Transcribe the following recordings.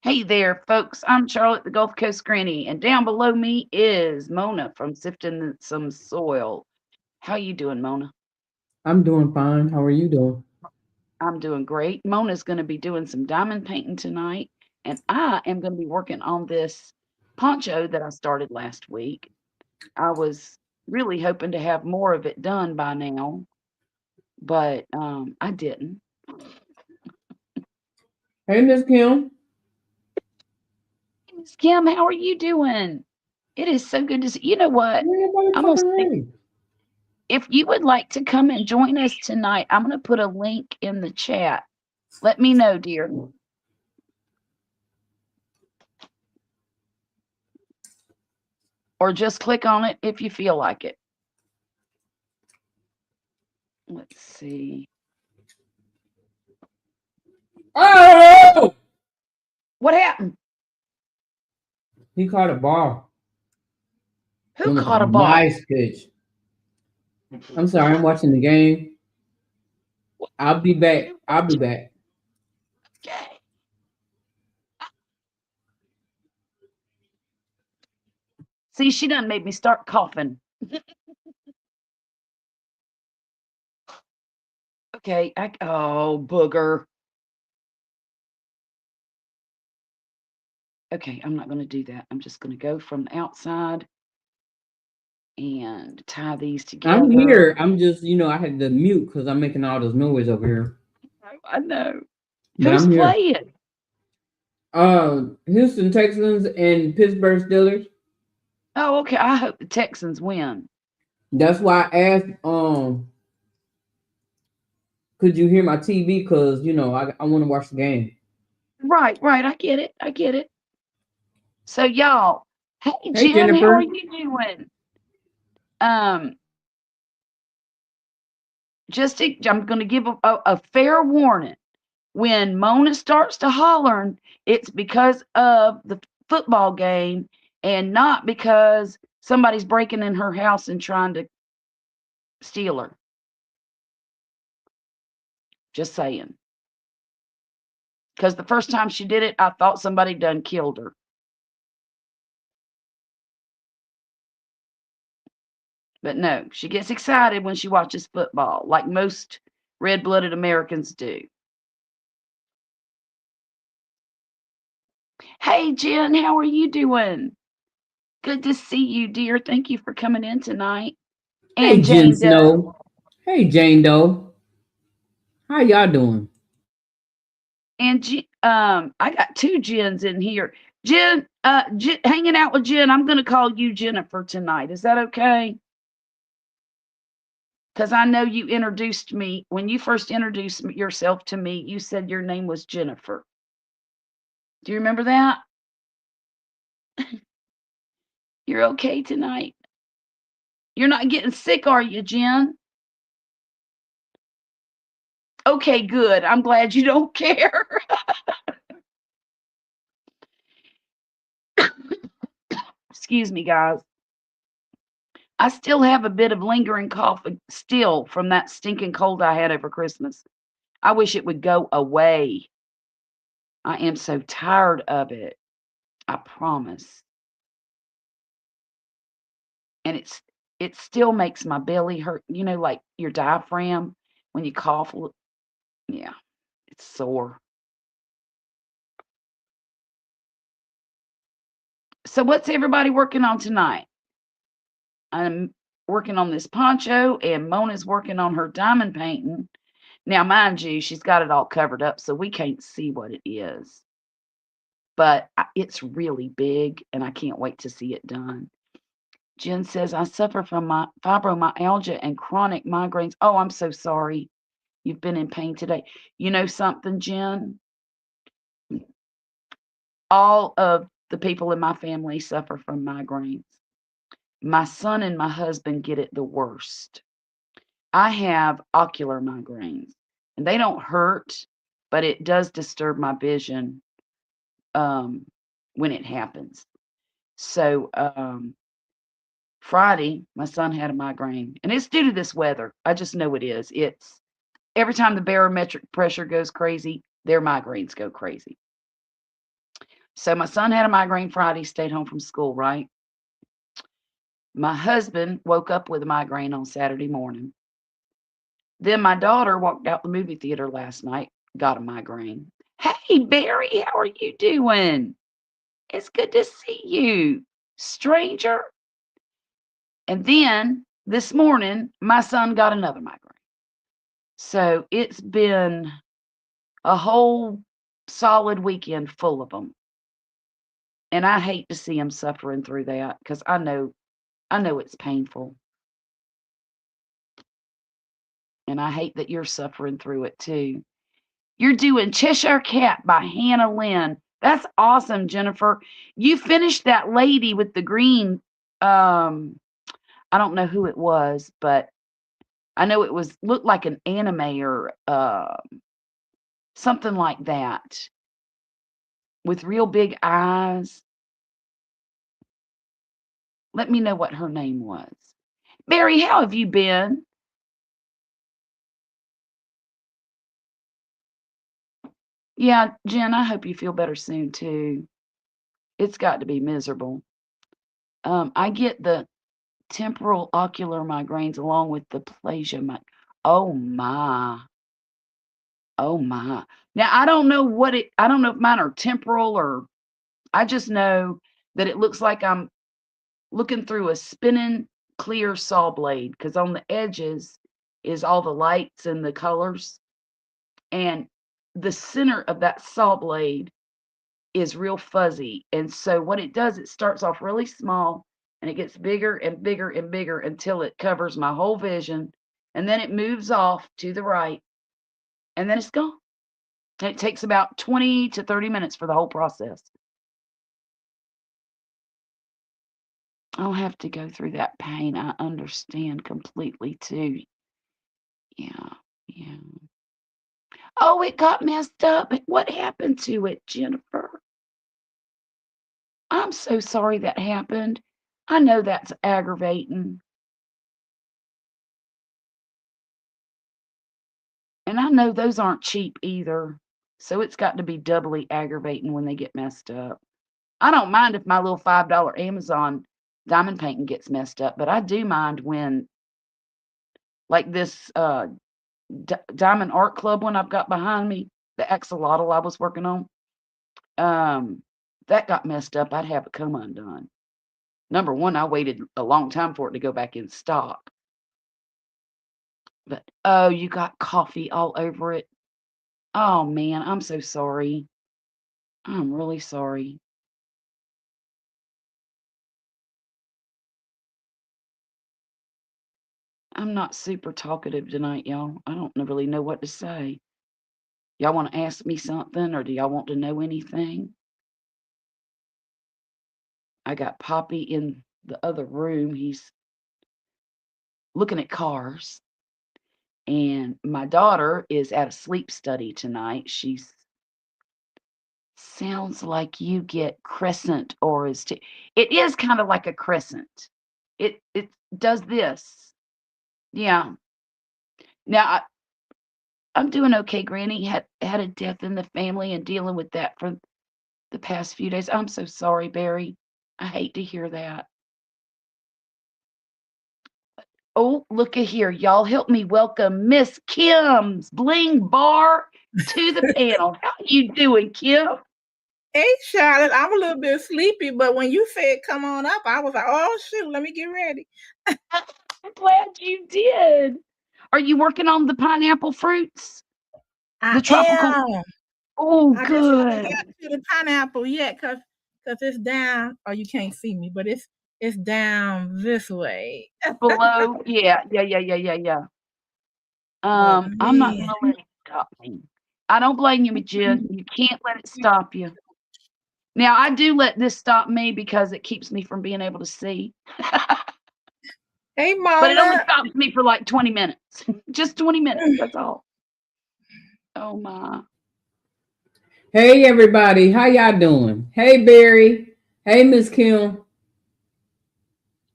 Hey there, folks. I'm Charlotte, the Gulf Coast Granny, and down below me is Mona from Sifting Some Soil. How you doing, Mona? I'm doing fine. How are you doing? I'm doing great. Mona's going to be doing some diamond painting tonight, and I am going to be working on this poncho that I started last week. I was really hoping to have more of it done by now, but I didn't. Hey, Miss Kim. Hey, Miss Kim, how are you doing? It is so good to see. You know what? Where your I'm gonna motherfucking see. ring? If you would like to come and join us tonight, I'm going to put a link in the chat. Let me know, dear, or just click on it if you feel like it. Let's see. Oh! What happened? He caught a ball. It Who was a caught a ball? nice pitch. I'm sorry, I'm watching the game. I'll be back. Who I'll be watching? back. Okay. See, she done made me start coughing. Okay. Oh, booger. Okay, I'm not going to do that. I'm just going to go from the outside and tie these I'm here. together. I'm just, I had to mute because I'm making all this noise over here. I know. But Who's I'm here. playing? Houston Texans and Pittsburgh Steelers. Oh, okay. I hope the Texans win. That's why I asked, could you hear my TV? Because, I want to watch the game. Right, right. I get it. I get it. So y'all, hey Hey, Jen, how are Jennifer. you doing? Um, I'm going to give a fair warning. When Mona starts to hollering, it's because of the football game and not because somebody's breaking in her house and trying to steal her. Just saying. Because the first time she did it, I thought somebody done killed her. But no, she gets excited when she watches football, like most red blooded Americans do. Hey, Jen, how are you doing? Good to see you, dear. Thank you for coming in tonight. Hey, And Jen Jane Doe. Snow. Hey, Jane Doe. How y'all doing? And I got two Jens in here. Hanging out with Jen. I'm going to call you Jennifer tonight. Is that okay? Because I know you introduced me when you first introduced yourself to me. You said your name was Jennifer. Do you remember that? You're okay tonight. You're not getting sick, are you, Jen? Okay, good. I'm glad you don't care. Excuse me, guys. I still have a bit of lingering cough still from that stinking cold I had over Christmas. I wish it would go away. I am so tired of it. I promise. And it still makes my belly hurt. You know, like your diaphragm when you cough. Yeah, it's sore. So what's everybody working on tonight? I'm working on this poncho, and Mona's working on her diamond painting. Now, mind you, she's got it all covered up, so we can't see what it is. But it's really big, and I can't wait to see it done. Jen says, I suffer from my fibromyalgia and chronic migraines. Oh, I'm so sorry. You've been in pain today. You know something, Jen? All of the people in my family suffer from migraines. My son and my husband get it the worst. I have ocular migraines, and they don't hurt, but it does disturb my vision um, when it happens. So Friday, my son had a migraine, and it's due to this weather. I just know it is. It's every time the barometric pressure goes crazy, their migraines go crazy. So my son had a migraine Friday, stayed home from school, right? My husband woke up with a migraine on Saturday morning. Then my daughter walked out the movie theater last night, got a migraine. Hey, Barry, how are you doing? It's good to see you, stranger. And then this morning, my son got another migraine. So it's been a whole solid weekend full of them. And I hate to see him suffering through that because I know it's painful. And I hate that you're suffering through it too. You're doing Cheshire Cat by Hannah Lynn. That's awesome, Jennifer. You finished that lady with the green. I don't know who it was, but I know it was looked like an anime or something like that with real big eyes. Let me know what her name was. Barry, how have you been? Yeah, Jen, I hope you feel better soon too. It's got to be miserable. I get the temporal ocular migraines along with the plasia. Oh my. Oh my. Now I don't know I don't know if mine are temporal or I just know that it looks like I'm looking through a spinning clear saw blade because on the edges is all the lights and the colors. And the center of that saw blade is real fuzzy. And so what it does, it starts off really small and it gets bigger and bigger and bigger until it covers my whole vision. And then it moves off to the right and then it's gone. And it takes about 20 to 30 minutes for the whole process. I'll have to go through that pain. I understand completely too. Yeah, yeah. Oh, it got messed up. What happened to it, Jennifer? I'm so sorry that happened. I know that's aggravating. And I know those aren't cheap either. So it's got to be doubly aggravating when they get messed up. I don't mind if my little $5 Amazon diamond painting gets messed up, but I do mind when, like this Diamond Art Club one I've got behind me, the axolotl I was working on, that got messed up. I'd have it come undone. Number one, I waited a long time for it to go back in stock. But oh, you got coffee all over it. Oh man, I'm so sorry. I'm really sorry. I'm not super talkative tonight, y'all. I don't really know what to say. Y'all want to ask me something or do y'all want to know anything? I got Poppy in the other room. He's looking at cars. And my daughter is at a sleep study tonight. She's sounds like you get crescent or it is kind of like a crescent. It does this. Yeah. Now I'm doing okay, Granny. Had a death in the family and dealing with that for the past few days. I'm so sorry, Barry. I hate to hear that. Oh, look at here. Y'all help me welcome Miss Kim's Bling Bar to the panel. How you doing, Kim? Hey, Charlotte, I'm a little bit sleepy, but when you said come on up, I was like, oh, shoot, let me get ready. I'm glad you did. Are you working on the pineapple fruits? I The tropical? am. Oh, I just haven't good. got to the pineapple yet because it's down. Oh, you can't see me, but it's down this way. Below? Yeah, yeah, yeah, yeah, yeah, yeah. But I'm not man, gonna let it stop me. I don't blame you, Jen. You can't let it stop you. Now, I do let this stop me because it keeps me from being able to see. hey, But it only Mona. stops me for like 20 minutes. Just 20 minutes, that's all. Oh my. Hey everybody, how y'all doing? Hey Barry. Hey Miss Kim.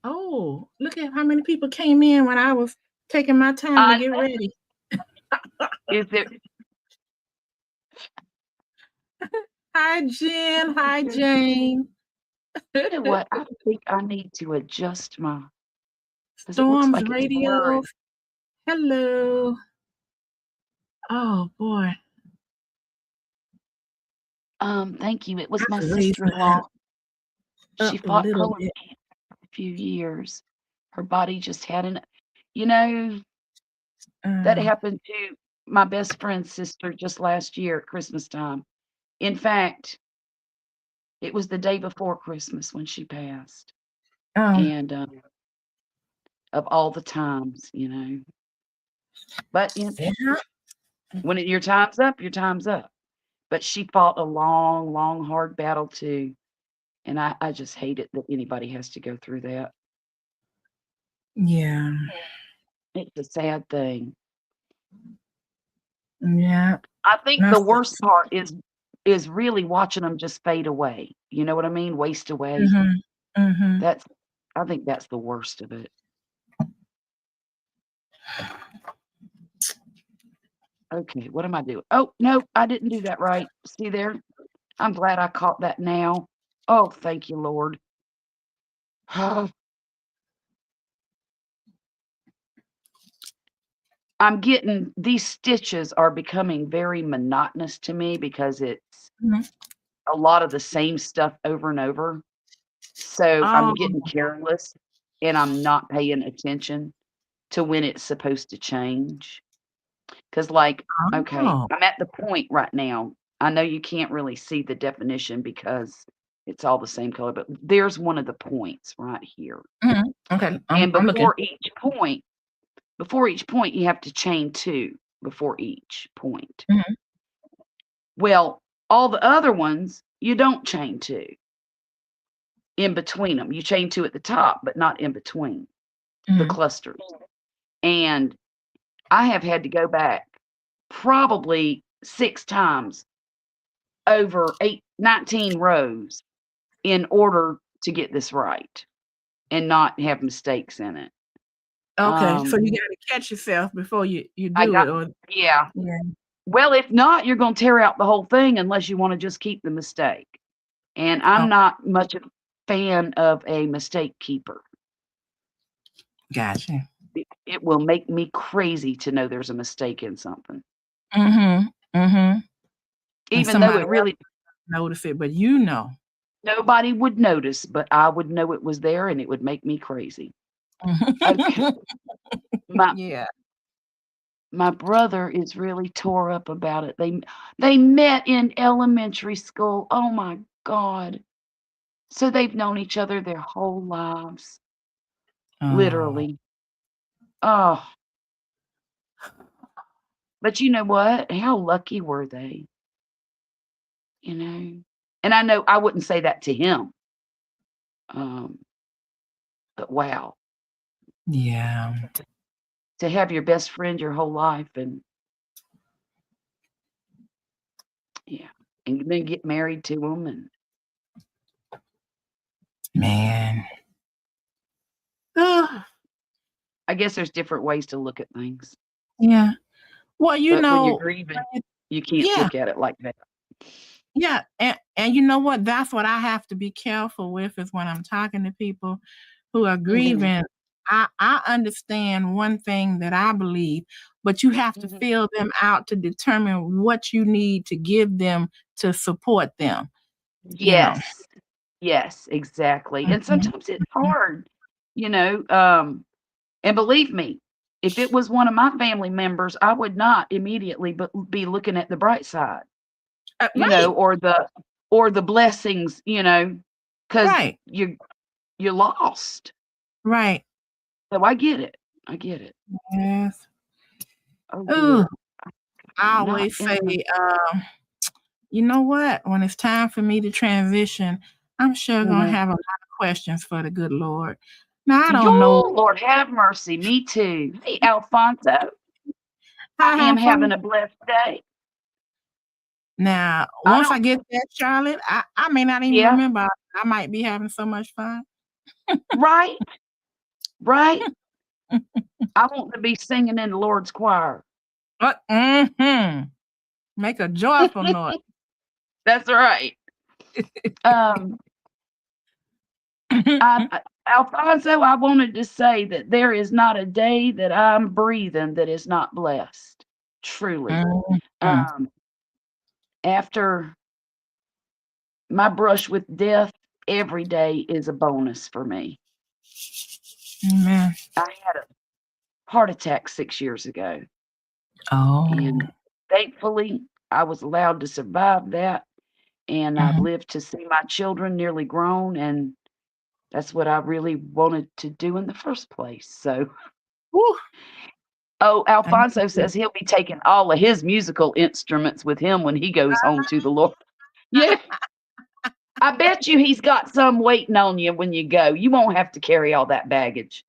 Oh, look at how many people came in when I was taking my time to I get ready. is there Hi, Jen. Hi, Jane. You know what? I think I need to adjust my, because it looks Storms like it's Radio. blurry. Hello. Oh boy. Thank you. It was my Raise that sister-in-law. She up a fought little colon bit. cancer for a few years. Her body just had an, you know, that happened to my best friend's sister just last year at Christmas time. In fact, it was the day before Christmas when she passed. And of all the times, but Yeah. when your time's up, your time's up. But she fought a long, long, hard battle too. And I just hate it that anybody has to go through that. Yeah. It's a sad thing. Yeah. I think the That's worst part is really watching them just fade away. You know what I mean? Waste away. Mm-hmm. Mm-hmm. I think that's the worst of it. Okay, what am I doing? Oh, no, I didn't do that right. See there? I'm glad I caught that now. Oh, thank you, Lord. I'm getting these stitches are becoming very monotonous to me because it's a lot of the same stuff over and over. So I'm getting careless and I'm not paying attention to when it's supposed to change. Because, okay, I'm at the point right now. I know you can't really see the definition because it's all the same color, but there's one of the points right here. Okay. And I'm looking. before each point, you have to chain 2 before each point. Mm-hmm. Well, all the other ones, you don't chain 2 in between them. You chain 2 at the top, but not in between the clusters. And I have had to go back probably 6 times over 19 rows in order to get this right and not have mistakes in it. Okay, so you got to catch yourself before you do it. Or yeah. Well, if not, you're going to tear out the whole thing unless you want to just keep the mistake. And I'm not much of a fan of a mistake keeper. Gotcha. It will make me crazy to know there's a mistake in something. Even though it really notice it, but nobody would notice, but I would know it was there and it would make me crazy. Okay. My brother is really tore up about it. They met in elementary school. Oh my God. So they've known each other their whole lives. Literally. Oh. But you know what? How lucky were they? And I know I wouldn't say that to him. But wow. Yeah. To have your best friend your whole life and then get married to him and man. I guess there's different ways to look at things. Yeah. Well, but when you're grieving, you can't look at it like that. Yeah, and you know what? That's what I have to be careful with is when I'm talking to people who are grieving. I understand one thing that I believe, but you have to feel them out to determine what you need to give them to support them. Yes. Yes, exactly. And sometimes it's hard, and believe me, if it was one of my family members, I would not immediately be looking at the bright side, or the blessings, because you're lost. Right. So I get it. Yes. Oh, I always say, you know what? When it's time for me to transition, I'm sure gonna have a lot of questions for the good Lord. Now I don't know. Lord have mercy. Me too. Hey, Alfonso. I am having a blessed day. Now, once I get there, Charlotte, I may not even remember. I might be having so much fun. Right. I want to be singing in the Lord's choir. Make a joyful noise. That's right. Um, Alfonso, I wanted to say that there is not a day that I'm breathing that is not blessed. Truly. Mhm. After my brush with death, every day is a bonus for me. Amen. I had a heart attack 6 years ago, Oh. and thankfully, I was allowed to survive that, and I've Mhm. lived to see my children nearly grown, and that's what I really wanted to do in the first place. So, Woo. oh, Thank Alfonso you. says he'll be taking all of his musical instruments with him when he goes home to the Lord. Yeah, I bet you he's got some waiting on you when you go. You won't have to carry all that baggage.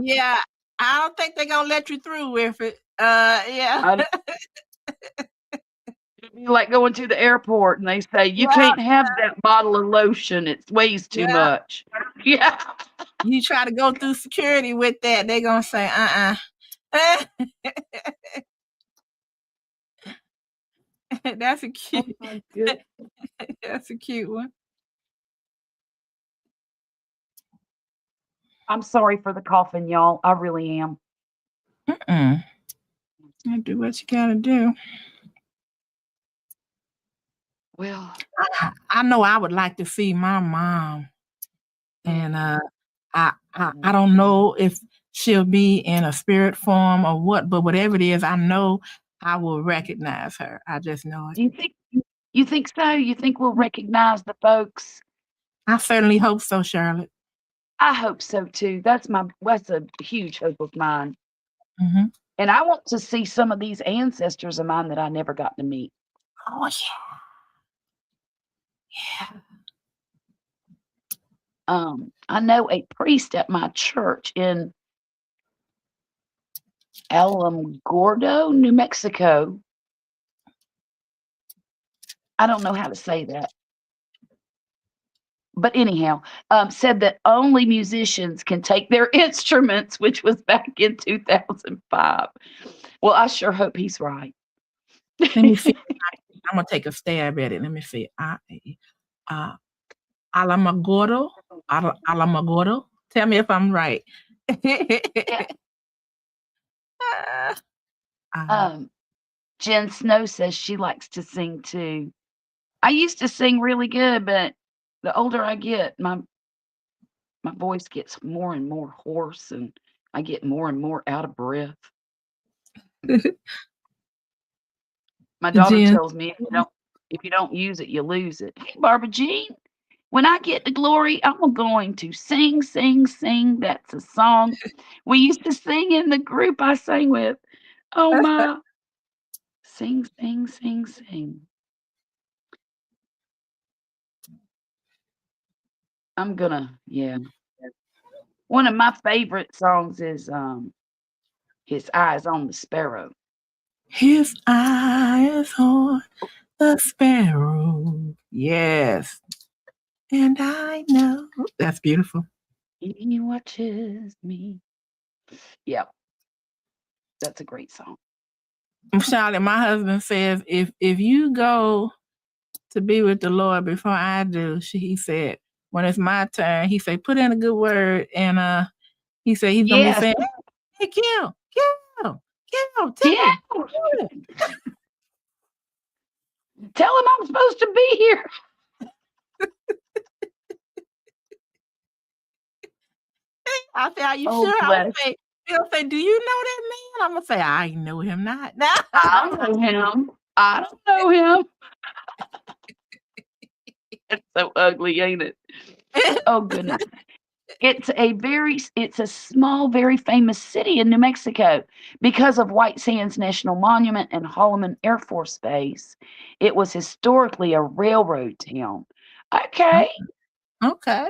Yeah, I don't think they're gonna let you through with it. Yeah. I It'd be like going to the airport and they say, "You Yeah, can't have that bottle of lotion. It weighs too yeah. much." Yeah. You try to go through security with that, they're gonna say, That's a Oh cute. my goodness. That's a cute one. I'm sorry for the coughing, y'all. I really am. Mm-mm. You do what you gotta do. Well, I know I would like to see my mom, and I don't know if she'll be in a spirit form or what, but whatever it is, I know I will recognize her. I just know it. do you think so? You think we'll recognize the folks? I certainly hope so, Charlotte. I hope so too. That's a huge hope of mine. Mm-hmm. And I want to see some of these ancestors of mine that I never got to meet. Oh yeah. I know a priest at my church in Alamogordo, New Mexico. I don't know how to say that. But anyhow, said that only musicians can take their instruments, which was back in 2005. Well, I sure hope he's right. Let me see. I'm gonna take a stab at it. Let me see. Alamogordo. Alamogordo. Tell me if I'm right. Yeah. Uh, Jen Snow says she likes to sing too. I used to sing really good, but the older I get, my voice gets more and more hoarse, and I get more and more out of breath. My daughter Jen. tells me if you don't use it, you lose it. Hey, Barbara Jean, when I get to glory, I'm going to sing, sing, sing. That's a song we used to sing in the group I sang with. Oh my, sing, sing, sing, sing. I'm gonna, yeah. One of my favorite songs is His Eyes on the Sparrow. His eyes on the sparrow. Yes. And I know. That's beautiful. He watches me. Yep, that's a great song. Charlotte, my husband says if you go to be with the Lord before I do, he said, when it's my turn, he said, put in a good word, and he said he's gonna be Yes, saying, hey, Gil, tell yeah. him. Tell him I'm supposed to be here. I say, are you Oh, sure? bless. He'll say, do you know that man? I'm gonna say, I know him not. I don't know him. I don't know him. It's so ugly, ain't it? Oh goodness. It's a small, very famous city in New Mexico because of White Sands National Monument and Holloman Air Force Base. It was historically a railroad town. Okay. Okay.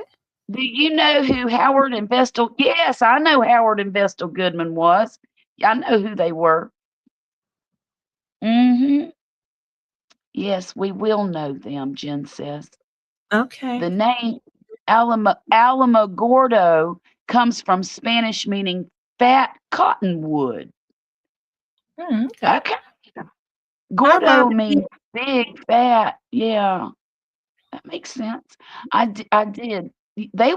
Do you know who Howard and Vestal? Yes, I know Howard and Vestal Goodman was. I know who they were. Mm-hmm. Yes, we will know them, Jen says. Okay. The name Alamogordo comes from Spanish meaning fat cottonwood. Okay. Okay. Gordo means big, fat. Yeah, that makes sense. I did. They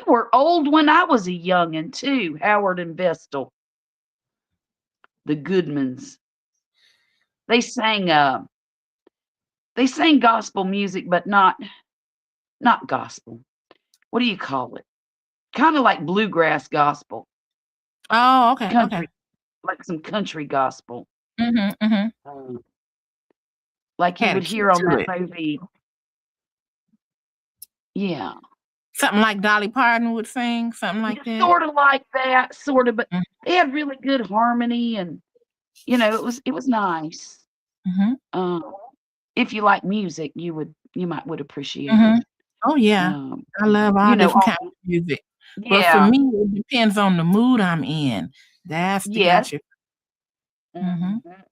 were old when I was a youngin' too. Howard and Vestal, the Goodmans. They sang gospel music, but not gospel. What do you call it? Kind of like bluegrass gospel, Oh, okay, country, okay. like some country gospel, Mm-hmm. um, like you Had a would key hear on to that it. movie. Yeah, Something like Dolly Parton would sing, something like just that. sort of like that, sort of, but Mm. they had really good harmony, and it was nice. Mhm. Um, if you like music, you would appreciate it. Mhm. Oh, yeah. Um, I love all different kinds all, of music. But for yeah, me, it depends on the mood I'm in. That's the yes. gotcha. Mhm. Mhm.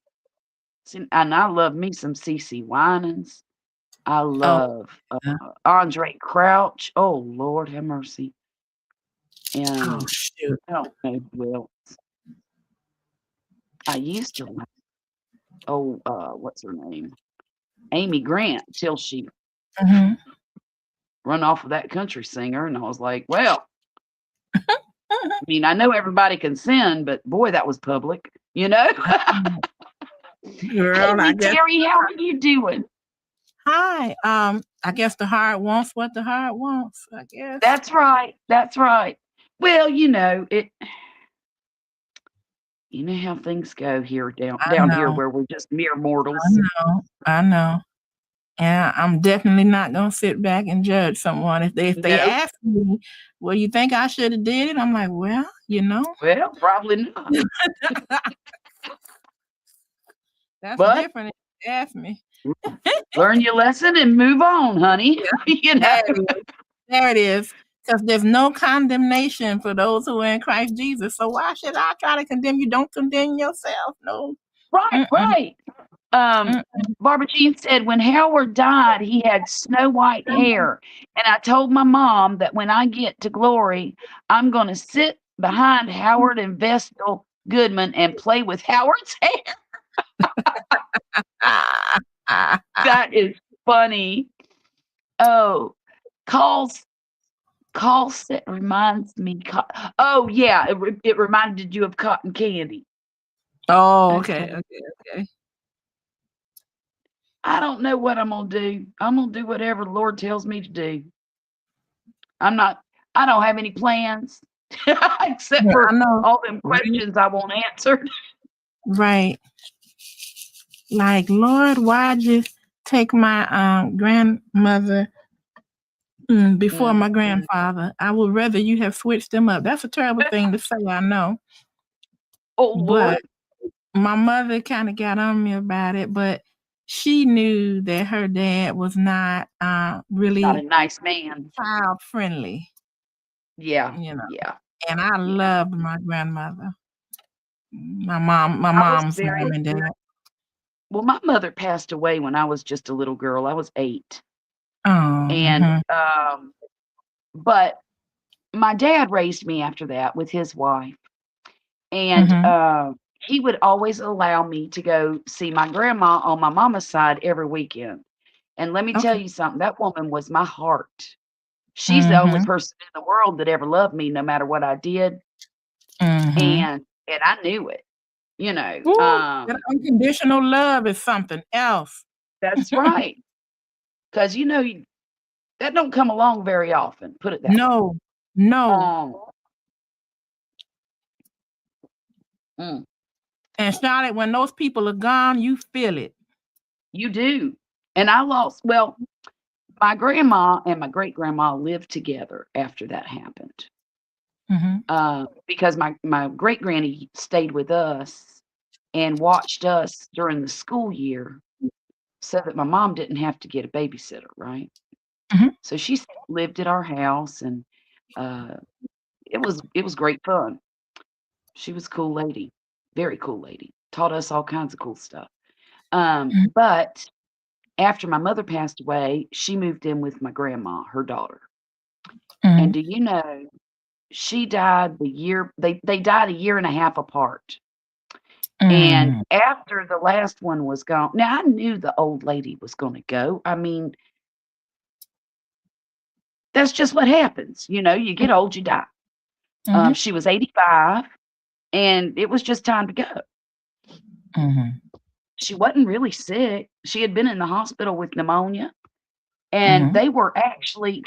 See, and I love me some CC Winans. I Oh, love yeah. Andre Crouch. Oh Lord, have mercy. Oh, And shoot. I don't know who else. I used to like. Oh, what's her name? Amy Grant, till she Mhm. run off with that country singer, and I was like, well, I mean, I know everybody can sing, but boy, that was public, you know. Hey, Girl, I Miss guess Terry, how are you doing? hi. I guess the heart wants what the heart wants, I guess. That's right. That's right. Well, you know how things go here I down here know. where we're just mere I mortals. know. I know. And I'm definitely not gonna sit back and judge someone. If they No, ask me, "Well, you think I should have did it?" I'm like, "Well, well, probably not. that's But different if you ask me." learn your lesson and move on, honey. you know. There it is. There it is. 'Cause there's no condemnation for those who are in Christ Jesus. So why should I try to condemn you? Don't condemn yourself. No. Right, Mm-mm, right. mm-mm. Barbara Jean said when Howard died, he had snow white hair. And I told my mom that when I get to glory, I'm going to sit behind Howard and Vestal Goodman and play with Howard's hair. Ah, ah, ah. That is funny. Oh, calls set reminds me. Oh yeah, it reminded you of cotton candy. Oh, Okay, okay. I don't know what I'm gonna do. I'm gonna do whatever the Lord tells me to do. I'm not. I don't have any plans except Yeah, I for know. all them Right. questions I won't answer. Right. Like, Lord, why'd you take my grandmother before my Mm. grandfather? I would rather you have switched them up. That's a terrible thing to say, I know. Oh But Lord, my mother kind of got on me about it, but she knew that her dad was not not a really nice man. child friendly, Yeah, you know. yeah, And I yeah. loved my grandmother, my I was mom's mom very and dad. well. My mother passed away when I was just a little girl. I was 8, Oh, and but my dad raised me after that with his wife, and mhm. he would always allow me to go see my grandma on my mama's side every weekend. And let me tell Okay. you something, that woman was my heart. She's the only Mhm. person in the world that ever loved me no matter what I did, Mhm. and I knew it, you know. Ooh, that unconditional love is something else. That's right. 'Cause that don't come along very often, put it that way. No, no. Um, mm, And Charlotte, when those people are gone, you feel it. you do. And well, my grandma and my great grandma lived together after that happened. Mhm. Because my great granny stayed with us and watched us during the school year so that my mom didn't have to get a babysitter, right? Mhm. So she lived at our house, and uh, it was great fun. She was a cool lady, very cool lady. Taught us all kinds of cool stuff. Mhm. But after my mother passed away, she moved in with my grandma, her daughter. And Mhm. do you know she died they died a year and a half apart. And after the last one was gone, now I knew the old lady was going to go. I mean, that's just what happens. You know, you get old, you die. She was 85, and it was just time to go. She wasn't really sick. She had been in the hospital with pneumonia, and they were actually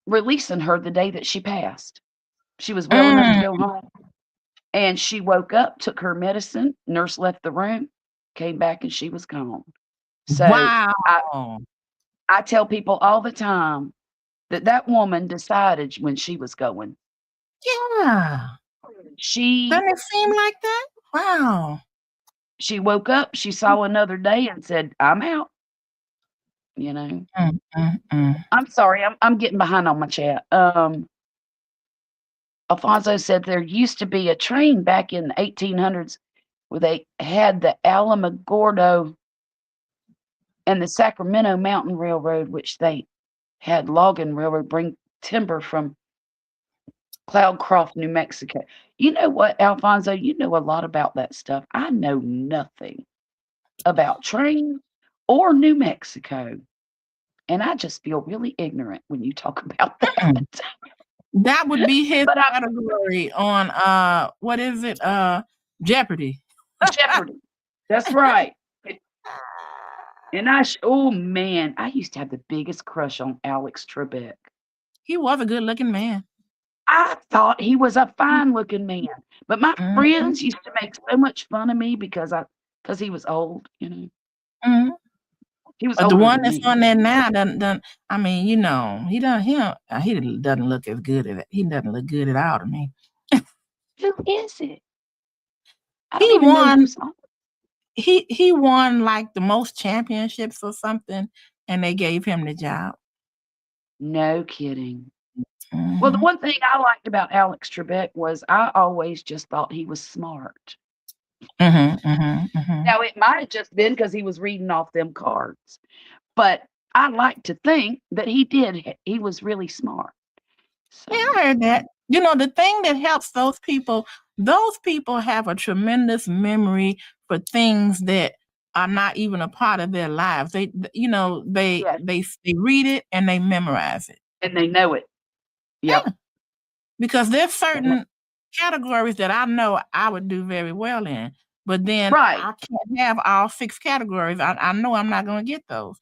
releasing her the day that she passed. She was well enough to go home. And she woke up, took her medicine, nurse left the room, came back, and she was gone. So I tell people all the time that woman decided when she was going. Yeah. Doesn't it seem like that? Wow. She woke up, she saw another day and said, I'm out. You know. I'm sorry, I'm getting behind on my chat. Alfonso said there used to be a train back in the 1800s where they had the Alamogordo and the Sacramento Mountain Railroad, which they had logging railroad bring timber from Cloudcroft, New Mexico. You know what, Alfonso? You know a lot about that stuff. I know nothing about trains or New Mexico. And I just feel really ignorant when you talk about that. That would be his category on what is it? Jeopardy. Jeopardy. That's right. And oh man, I used to have the biggest crush on Alex Trebek. He was a good-looking man. I thought he was a fine-looking man, but my friends used to make so much fun of me because he was old, you know. He was the one that's on there now doesn't. I mean, you know, he doesn't look as good at it. He doesn't look good at all to me. Who is it? He won. He won like the most championships or something, and they gave him the job. No kidding. Well, the one thing I liked about Alex Trebek was I always just thought he was smart. Now, it might have just been because he was reading off them cards, but I like to think that he was really smart. So. Yeah, I heard that. You know, the thing that helps those people have a tremendous memory for things that are not even a part of their lives. They read it and they memorize it. And they know it. Yep. Yeah. Because there's certain categories that I know I would do very well in, but then I can't have all 6 categories. I know I'm not going to get those.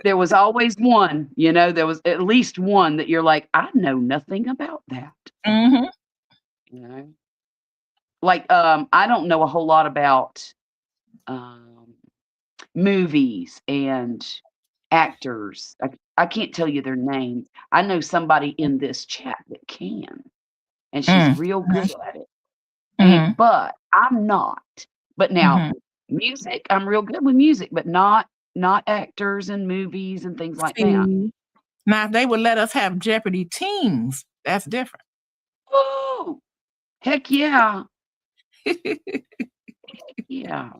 There was always one, you know, there was at least one that you're like, I know nothing about that. You know, like, I don't know a whole lot about movies and actors. I can't tell you their names. I know somebody in this chat that can, and she's real good at it. But I'm not. But now, music, I'm real good with music, but not actors and movies and things like that. Now, if they would let us have Jeopardy teams, that's different. Oh, heck yeah. Yeah.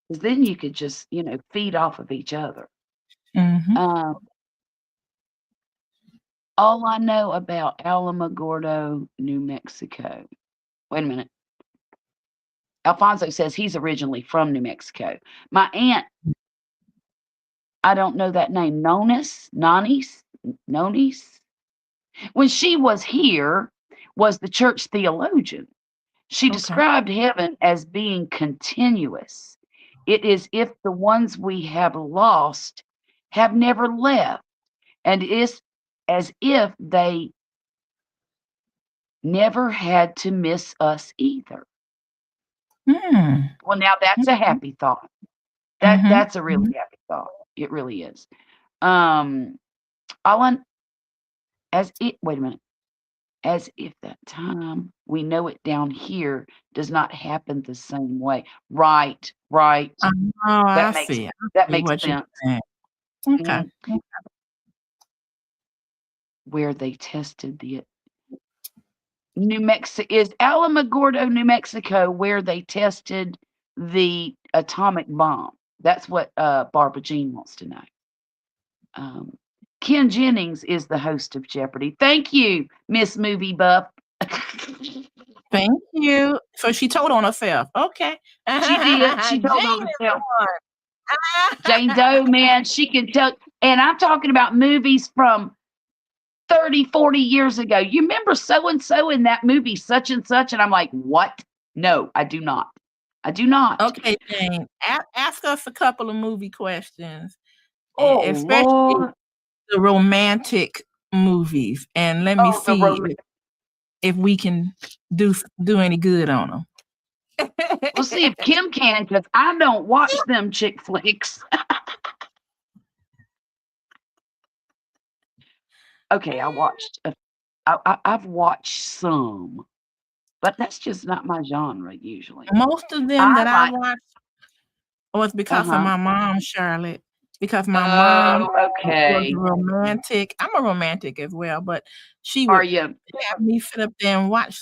Because then you could just, you know, feed off of each other. All I know about Alamogordo, New Mexico. Wait a minute. Alfonso says he's originally from New Mexico. My aunt, I don't know that name, Nonis. When she was here, was the church theologian. She described heaven as being continuous. It is if the ones we have lost have never left, and is as if they never had to miss us either. Well, now that's a happy thought. That's a really happy thought. It really is. Wait a minute. As if that time we know it down here does not happen the same way. Right. I see. That makes sense. Okay. Where they tested the New Mexico is Alamogordo, New Mexico, where they tested the atomic bomb. That's what Barbara Jean wants to know. Ken Jennings is the host of Jeopardy. Thank you, Miss Movie Buff. Thank you. So she told on herself. Okay. She did. She told on Jane is herself. one. Jane Doe, man, she can tell. And I'm talking about movies from 30, 40 years ago. You remember so-and-so in that movie, such and such? And I'm like, what? No, I do not. I do not. Okay, Jane, ask us a couple of movie questions, Oh, especially Lord. the romantic movies, and let me Oh, the see romantic. if we can do any good on them. We'll see if Kim can, because I don't watch them chick flicks. Okay, I've watched some, but that's just not my genre usually. Most of them that I like, watched was because of my mom, Charlotte. Because my oh, mom was okay. romantic. I'm a romantic as well, but she Are would you? have me sit up there and watch.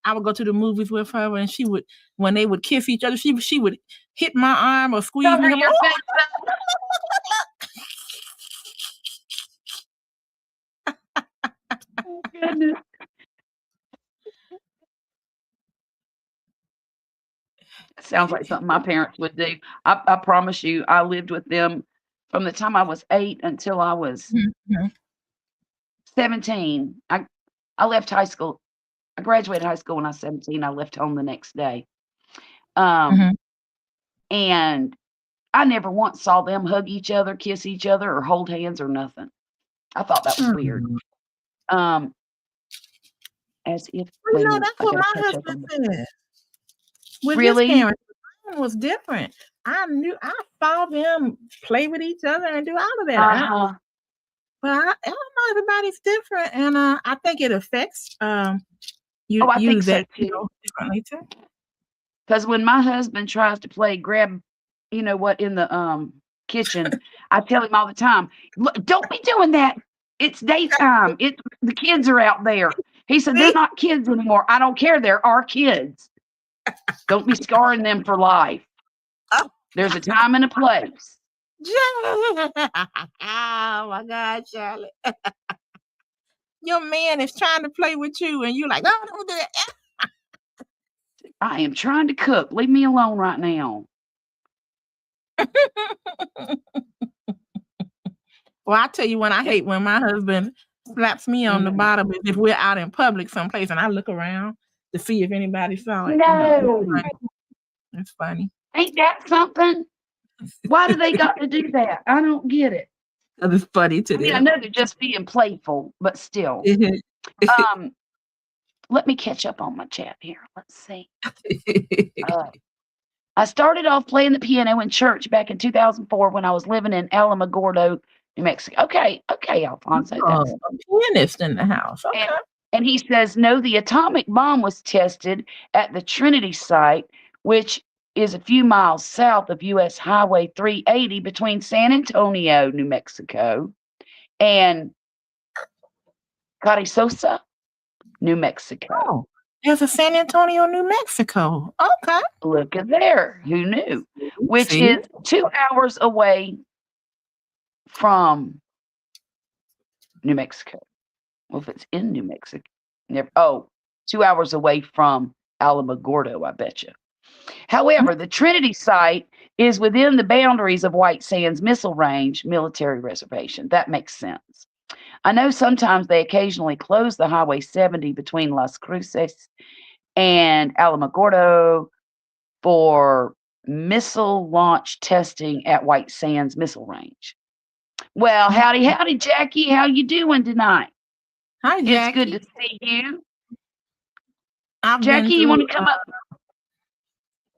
I would go to the movies with her, and she would, when they would kiss each other, she would hit my arm or squeeze Cover me. I'm your like, face oh, goodness. Sounds like something my parents would do. I promise you, I lived with them from the time I was 8 until I was 17. I left high school. I graduated high school when I was 17. I left home the next day. And I never once saw them hug each other, kiss each other, or hold hands or nothing. I thought that was weird. As if You know, that's what my husband said. With his really? parents, mine was different. I saw them play with each other and do all of that. But I don't know, everybody's different, and I think it affects you. I think so that too. Differently too. Because when my husband tries to play grab, you know what, in the kitchen, I tell him all the time, "Look, don't be doing that. It's daytime. The kids are out there." He said, "They're not kids anymore. I don't care. They're our kids. Don't be scarring them for life. There's a time and a place." Oh my God, Charlotte. Your man is trying to play with you, and you're like, "No, don't do that." I am trying to cook. Leave me alone right now. Well, I tell you what, I hate when my husband slaps me on the bottom if we're out in public someplace and I look around to see if anybody saw it. No. It's funny. Ain't that something? Why do they got to do that? I don't get it. It's funny to them. I know they're just being playful, but still. Let me catch up on my chat here. Let's see. I started off playing the piano in church back in 2004 when I was living in Alamogordo, New Mexico. Okay, Alfonso. A pianist in the house. Okay. And he says, no, the atomic bomb was tested at the Trinity site, which is a few miles south of US Highway 380 between San Antonio, New Mexico, and Carizosa, New Mexico. Oh, there's a San Antonio, New Mexico. Okay. Look at there. Who knew? Which is 2 hours away from New Mexico. Well, if it's in New Mexico. 2 hours away from Alamogordo, I bet you. However, the Trinity site is within the boundaries of White Sands Missile Range Military Reservation. That makes sense. I know sometimes they occasionally close the Highway 70 between Las Cruces and Alamogordo for missile launch testing at White Sands Missile Range. Well, howdy, Jackie. How you doing tonight? Hi, Jackie. It's good to see you. Jackie, you want to come up?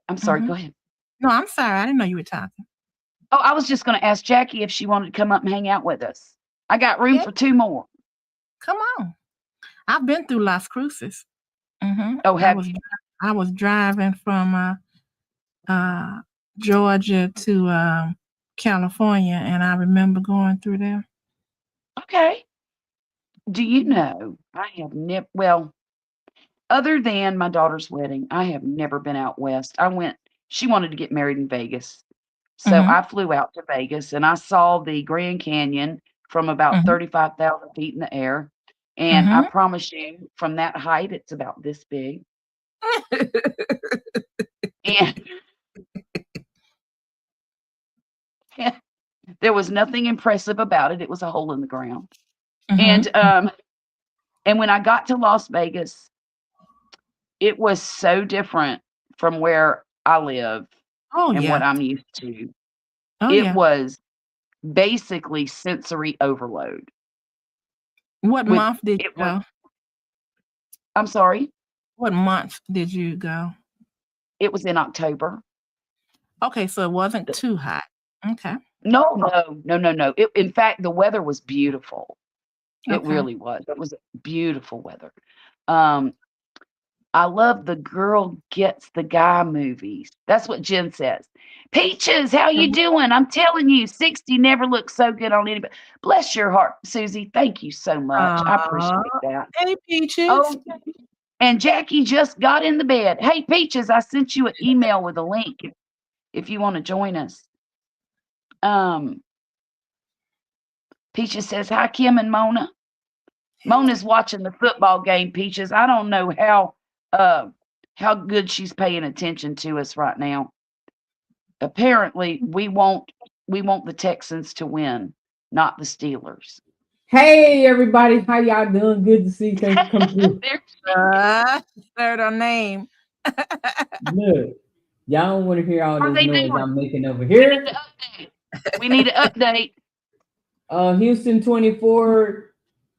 I'm sorry, go ahead. No, I'm sorry. I didn't know you were talking. Oh, I was just going to ask Jackie if she wanted to come up and hang out with us. I got room for 2 more. Come on. I've been through Las Cruces. Oh, have you? I was driving from Georgia to California, and I remember going through there. Okay. Do you know, I have never, well, other than my daughter's wedding, I have never been out west. She wanted to get married in Vegas. So I flew out to Vegas and I saw the Grand Canyon from about 35,000 feet in the air. And I promise you, from that height, it's about this big. And there was nothing impressive about it. It was a hole in the ground. Mhm. And when I got to Las Vegas, it was so different from where I live Oh and what yeah. I'm used to. Oh It yeah. was basically sensory overload. What With month did it you was go? I'm sorry, What month did you go? it was in October. Okay, so it wasn't The too hot. Okay. No, no. In fact, the weather was beautiful. It Okay. really was. It was beautiful weather. Um, I love the girl gets the guy movies. That's what Jen says. Peaches, how you doing? I'm telling you, 60 never looks so good on anybody. Bless your heart, Susie. Thank you so much. I Aw. appreciate that. Hey, Peaches. Oh, and Jackie just got in the bed. Hey, Peaches, I sent you an email with a link if you want to join us. Um, Peaches says, hi, Kim and Mona. Mona's watching the football game, Peaches. I don't know how good she's paying attention to us right now. Apparently, we want the Texans to win, not the Steelers. Hey everybody, how y'all doing? Good to see you come through. There she Third her name. Look, y'all don't want to hear all How are this they noise doing? I'm making over We need here. to update. We need to update. Houston 24,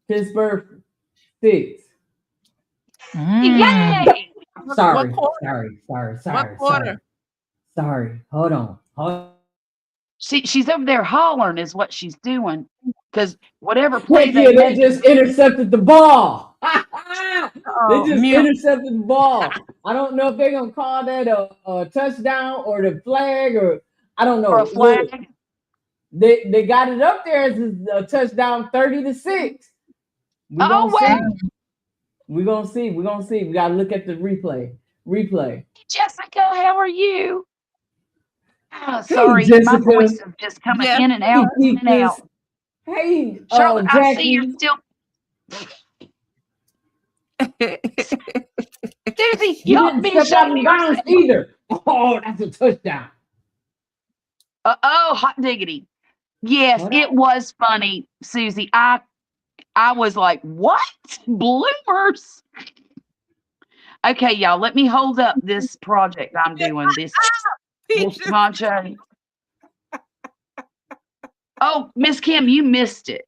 Pittsburgh 6. Mm. Yay! Sorry. What quarter? Sorry. Hold on. She's over there hollering is what she's doing. Because whatever play Heck they yeah, they make, just intercepted the ball. They Oh, just mute. intercepted the ball. I don't know if they're gonna call that a touchdown or the flag or I don't for a know. Look, flag. they got it up there as a touchdown 30-6. We're Oh, gonna well, see. We're gonna see. We gotta look at the replay. Jessica, how are you? Oh, Hey sorry, my Jessica. voice is just coming Yes. in and Hey out, in and Peaches. out. Hey Charlotte, I see you're Jackie. still. Susie, You you ought to didn't be step out ashamed of of bounds yourself. either. Oh, that's a touchdown. Oh, hot diggity. Yes, Hold it on. was funny, Susie. I was like, what? Bloomers? Okay, y'all, let me hold up this project I'm doing, this Peaches. poncho. Oh, Miss Kim, you missed it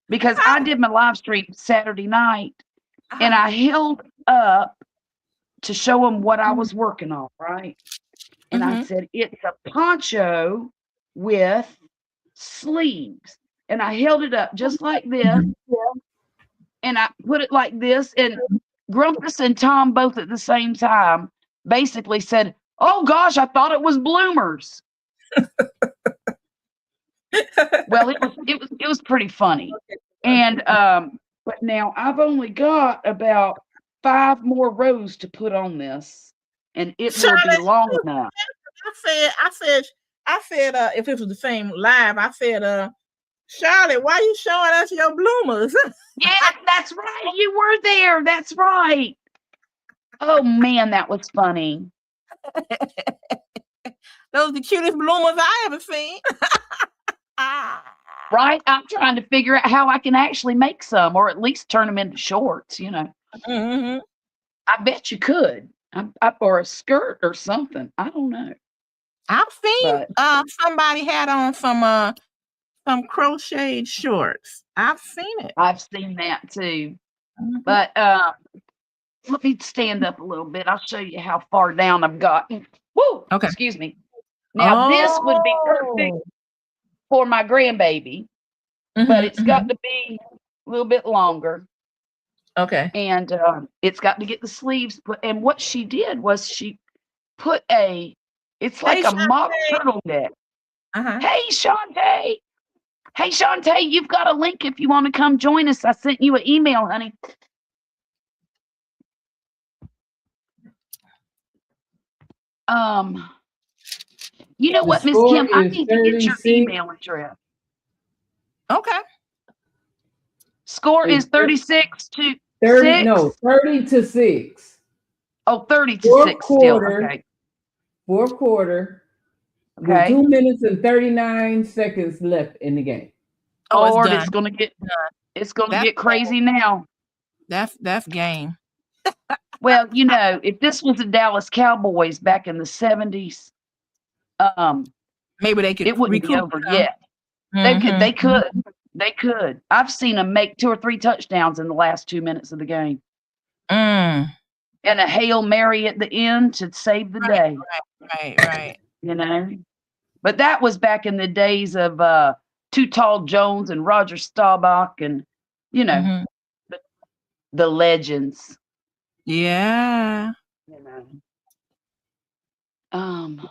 because I did my live stream Saturday night and I held up to show them what I was working on, right? And I Mhm. said, it's a poncho with sleeves. And I held it up just like this. And I put it like this. And Grumpus and Tom both at the same time basically said, oh gosh, I thought it was bloomers. Well, it was pretty funny. And but now I've only got about 5 more rows to put on this, and it will be Charlotte, long enough. I said, if it was the same live, I said, Charlotte, why you showing us your bloomers? Yes, that's right. You were there. That's right. Oh man, that was funny. Those are the cutest bloomers I ever seen. Right? I'm trying to figure out how I can actually make some, or at least turn them into shorts. Mhm. I bet you could, or a skirt or something. I don't know, I've seen but somebody had on some crocheted shorts. I've seen it. I've seen that too. Mhm. But let me stand up a little bit. I'll show you how far down I've gotten. Woo! Okay. Excuse me. Now this would be perfect Oh. for my grandbaby, but it's got to be a little bit longer, Okay. and it's got to get the sleeves put. And what she did was she put it's Hey, like a mock Shantae. turtleneck. Uh-huh. Hey, Shantae. Hey, Shantae, you've got a link if you want to come join us. I sent you an email, honey. You know The what, Miss score Kim? I is need to get your 36. email address. Okay. Score is It's 36 to 30, 6. no, 30-6. Oh, 30 to Fourth 6 still. quarter. Okay. Fourth quarter. With Okay. 2 minutes and 39 seconds left in the game. Oh, it's Lord, done. it's gonna That's get crazy now. That's game. Well, you know, if this was the Dallas Cowboys back in the 70s, Maybe they could it wouldn't be recoup over some. yet. Mhm. They could. I've seen them make 2 or 3 touchdowns in the last 2 minutes of the game. Mm. And a Hail Mary at the end to save the day, Right. you know? But that was back in the days of Too Tall Jones and Roger Staubach and, you know, Mhm. the legends, Yeah. you know. Um,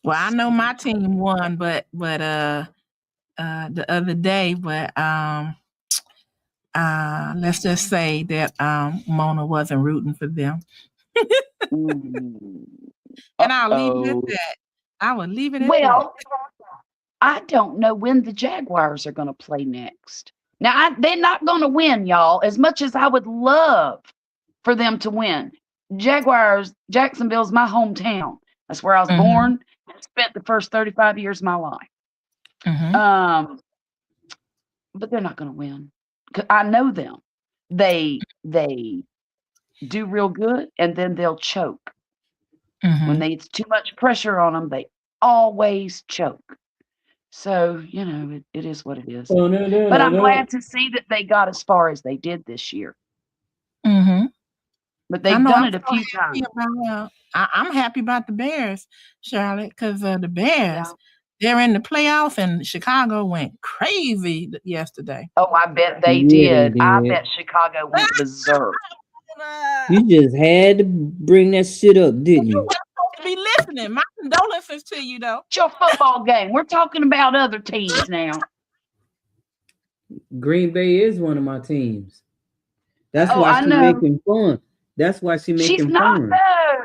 Well, I know my team won, but the other day, but let's just say that Mona wasn't rooting for them. mm, And I'll leave it at uh-oh. that. I will leave it at that. Well, I don't know when the Jaguars are going to play next. Now, they're not going to win, y'all, as much as I would love for them to win. Jaguars, Jacksonville's my hometown. That's where I was Mhm. born and spent the first 35 years of my life. Mhm. But they're not going to win. 'Cause I know them. They do real good, and then they'll choke. When Mhm. it's too much pressure on them, they always choke. So, you know, it is what it is. But I'm glad to see that they got as far as they did this year. Mhm. But I they've know done I'm it a so few happy times. about. I'm happy about the Bears, Charlotte, because the Yeah. Bears, they're in the playoffs, and Chicago went crazy yesterday. Oh, I bet they Yeah, did. they I did. bet Chicago went berserk. You just had to bring that shit up, didn't You you? were supposed to be listening. My condolences to you, though. It's your football game. We're talking about other teams now. Green Bay is one of my teams. That's Oh, why I she's know. making fun. That's why she's She's making not, fun. though.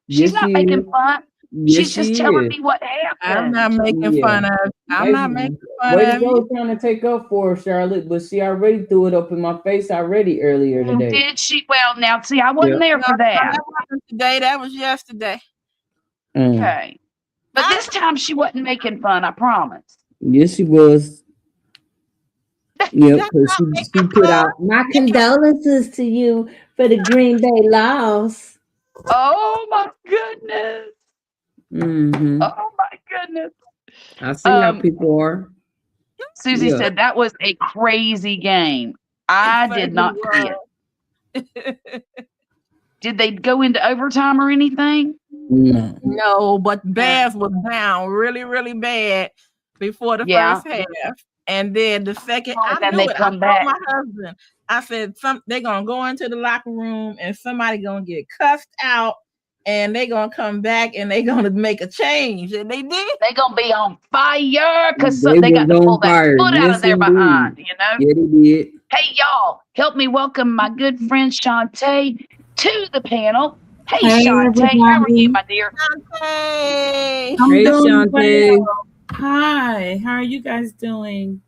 She's Yes, not she making is. fun. Yes, She's just she telling is. me what I'm not happened. making Yeah. fun of. I'm not making fun Way to of go you. trying to take up for her, Charlotte, but she already threw it up in my face already earlier today. Did she? Well, now, see, I wasn't there for No, that. that wasn't today. That was yesterday. Okay. But this time she wasn't making fun, I promise. Yes, she was. Yep, That's because not she making put fun. out my condolences to you for the Green Bay loss. Oh, my goodness. Mm-hmm. Oh, my goodness. I see how people are. Susie Yeah. said that was a crazy game. I did not see it. Did they go into overtime or anything? No. No, but Bears was down really, really bad before the first half. And then the second, Oh, I then knew they it. I come told back. my husband, I said, they're going to go into the locker room and somebody going to get cussed out and they're going to come back and they're going to make a change. And they did. They're going to be on fire because They they got to was pull on that fire. foot out Yes, of their indeed. behind, you know? Yeah, they did. Hey, y'all, help me welcome my good friend Shantae to the panel. Hey, Hey, Shantae, how are you, everybody. my dear? Hey. I'm Hey, doing Shantae. well. Hi, how are you guys doing?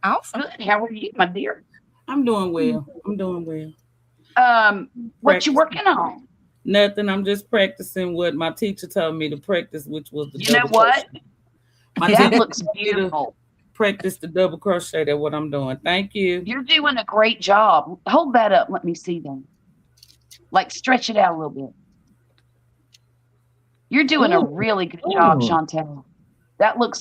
Awesome. Good. How are you, my dear? I'm doing well. I'm doing well. What you working on? Nothing. I'm just practicing what my teacher told me to practice, which was the You know double what? crochet. My That teacher looks told me to beautiful. practice the double crochet. That's what I'm doing. Thank you. You're doing a great job. Hold that up. Let me see them. Like stretch it out a little bit. You're doing a really good job, Chantel. That look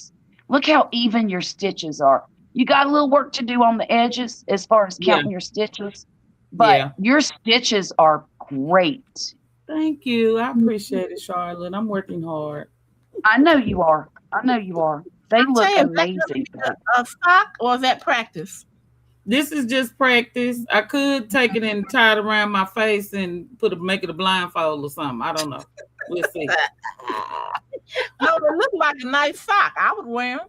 how even your stitches are. You got a little work to do on the edges as far as counting your stitches, but your stitches are great. Thank you. I appreciate it, Charlotte. I'm working hard. I know you are. I know you are. They look amazing. A sock or is that practice? This is just practice. I could take it and tie it around my face and make it a blindfold or something. I don't know. We'll see. No, they look like a nice sock. I would wear them.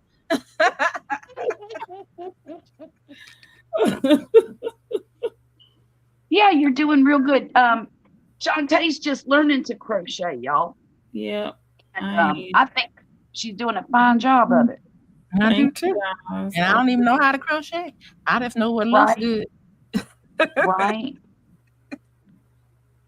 Yeah, you're doing real good. Shantae's just learning to crochet, y'all. Yeah. And, I think she's doing a fine job of it. I do too. And I don't even know how to crochet. I just know what looks good. Right.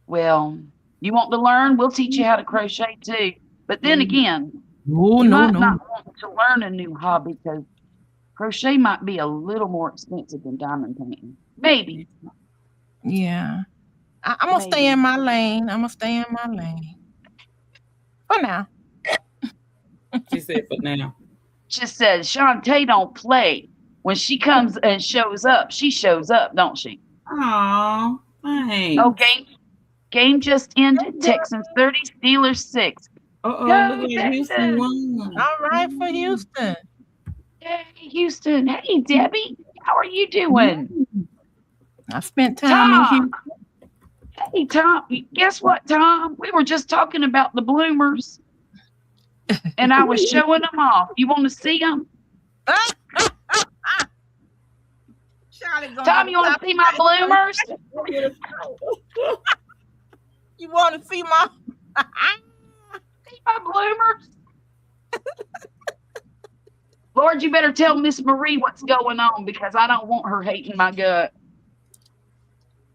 Well, you want to learn? We'll teach you how to crochet too. But then again, Oh, you no, might no. not want to learn a new hobby because crochet might be a little more expensive than diamond painting. Maybe. Yeah. I'm going to stay in my lane. I'm going to stay in my lane. For now. She said for now. Just says Shantae don't play. When she comes and shows up, she shows up, don't she? Aw, thanks. Oh, game just ended. Texans 30, Steelers 6. Uh-oh, Go, look like Houston Texans! won. All right for Houston. Hey, Houston. Hey, Debbie. How are you doing? I spent time in Tom. Houston. Hey, Tom. Guess what, Tom? We were just talking about the bloomers, and I was showing them off. You want to see them? Tom, you want to see my bloomers? You want to see my See my bloomers? Lord, you better tell Miss Marie what's going on because I don't want her hating my gut.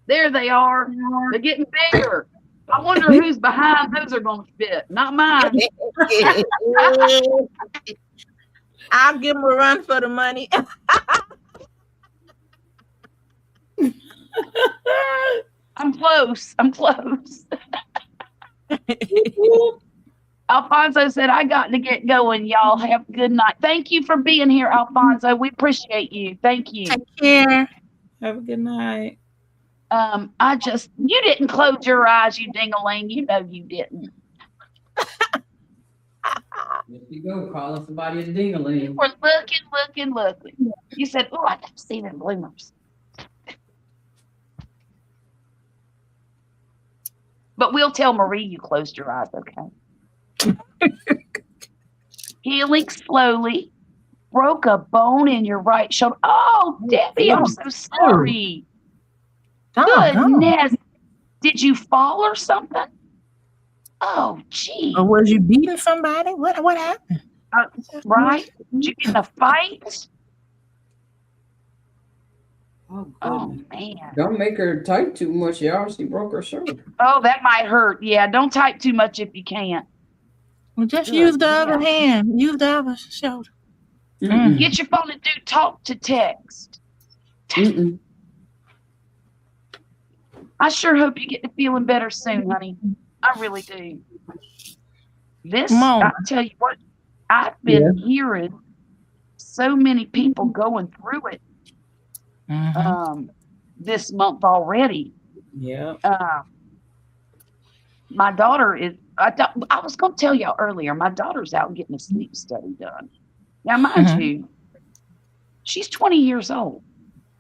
There they are. They're getting bigger. I wonder who's behind those are going to fit. Not mine. I'll give him a run for the money. I'm close. I'm close. Alfonso said, I got to get going. Y'all have a good night. Thank you for being here, Alfonso. We appreciate you. Thank you. Take care. Have a good night. You didn't close your eyes, you ding-a-ling. You know you didn't. There you go, calling somebody a ding-a-ling. You were looking. You said, oh, I got to see them bloomers. But we'll tell Marie you closed your eyes, okay? Healing slowly. Broke a bone in your right shoulder. Oh, Debbie, I'm so sorry. Goodness. Did you fall or something? Oh, gee. Or was you beating somebody? What happened? Right? Did you get in a fight? Oh, man. Don't make her type too much, y'all. She broke her shoulder. Oh, that might hurt. Yeah, don't type too much if you can't. Well, just use the other hand. Use the other shoulder. Get your phone and do talk to text. I sure hope you get to feeling better soon, honey. I really do. I'll tell you what, I've been hearing so many people going through it this month already. Yeah. My daughter is, I was going to tell y'all earlier, my daughter's out getting a sleep study done. Now, mind you, she's 20 years old.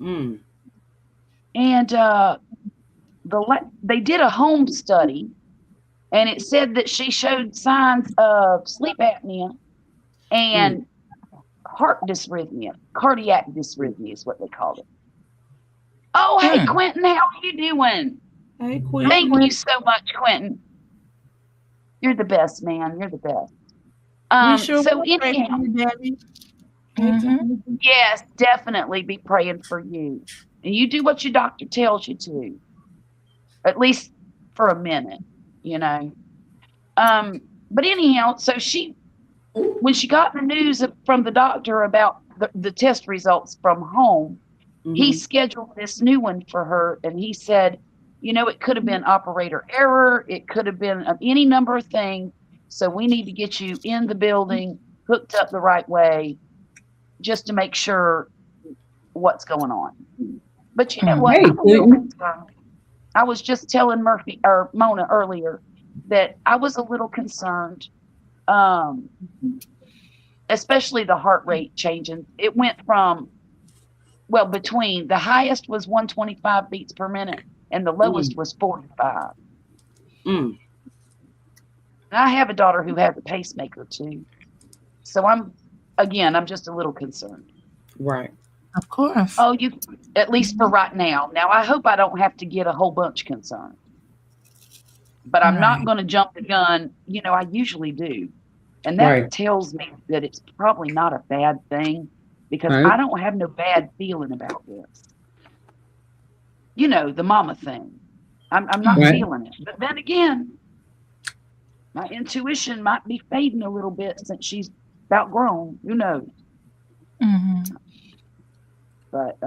And they did a home study, and it said that she showed signs of sleep apnea and heart dysrhythmia. Cardiac dysrhythmia is what they called it. Oh, hey, Quentin, how are you doing? Hey, Quentin. Thank you so much, Quentin. You're the best, man. You're the best. So anyhow, yes, definitely be praying for you. And you do what your doctor tells you to, at least for a minute, you know. But anyhow, so when she got the news from the doctor about the test results from home, he scheduled this new one for her, and he said, you know, it could have been operator error. It could have been any number of things. So we need to get you in the building, hooked up the right way, just to make sure what's going on. But you know what? I was just telling Mona earlier that I was a little concerned, especially the heart rate changing. It went from, between the highest was 125 beats per minute and the lowest was 45. And I have a daughter who has a pacemaker too. So I'm just a little concerned. Right. Of course. Oh, at least for right now. Now, I hope I don't have to get a whole bunch concerned. But I'm not going to jump the gun. You know, I usually do. And that tells me that it's probably not a bad thing because I don't have no bad feeling about this. You know, the mama thing. I'm not Right. feeling it. But then again, my intuition might be fading a little bit since she's about grown. Who knows? Mhm. But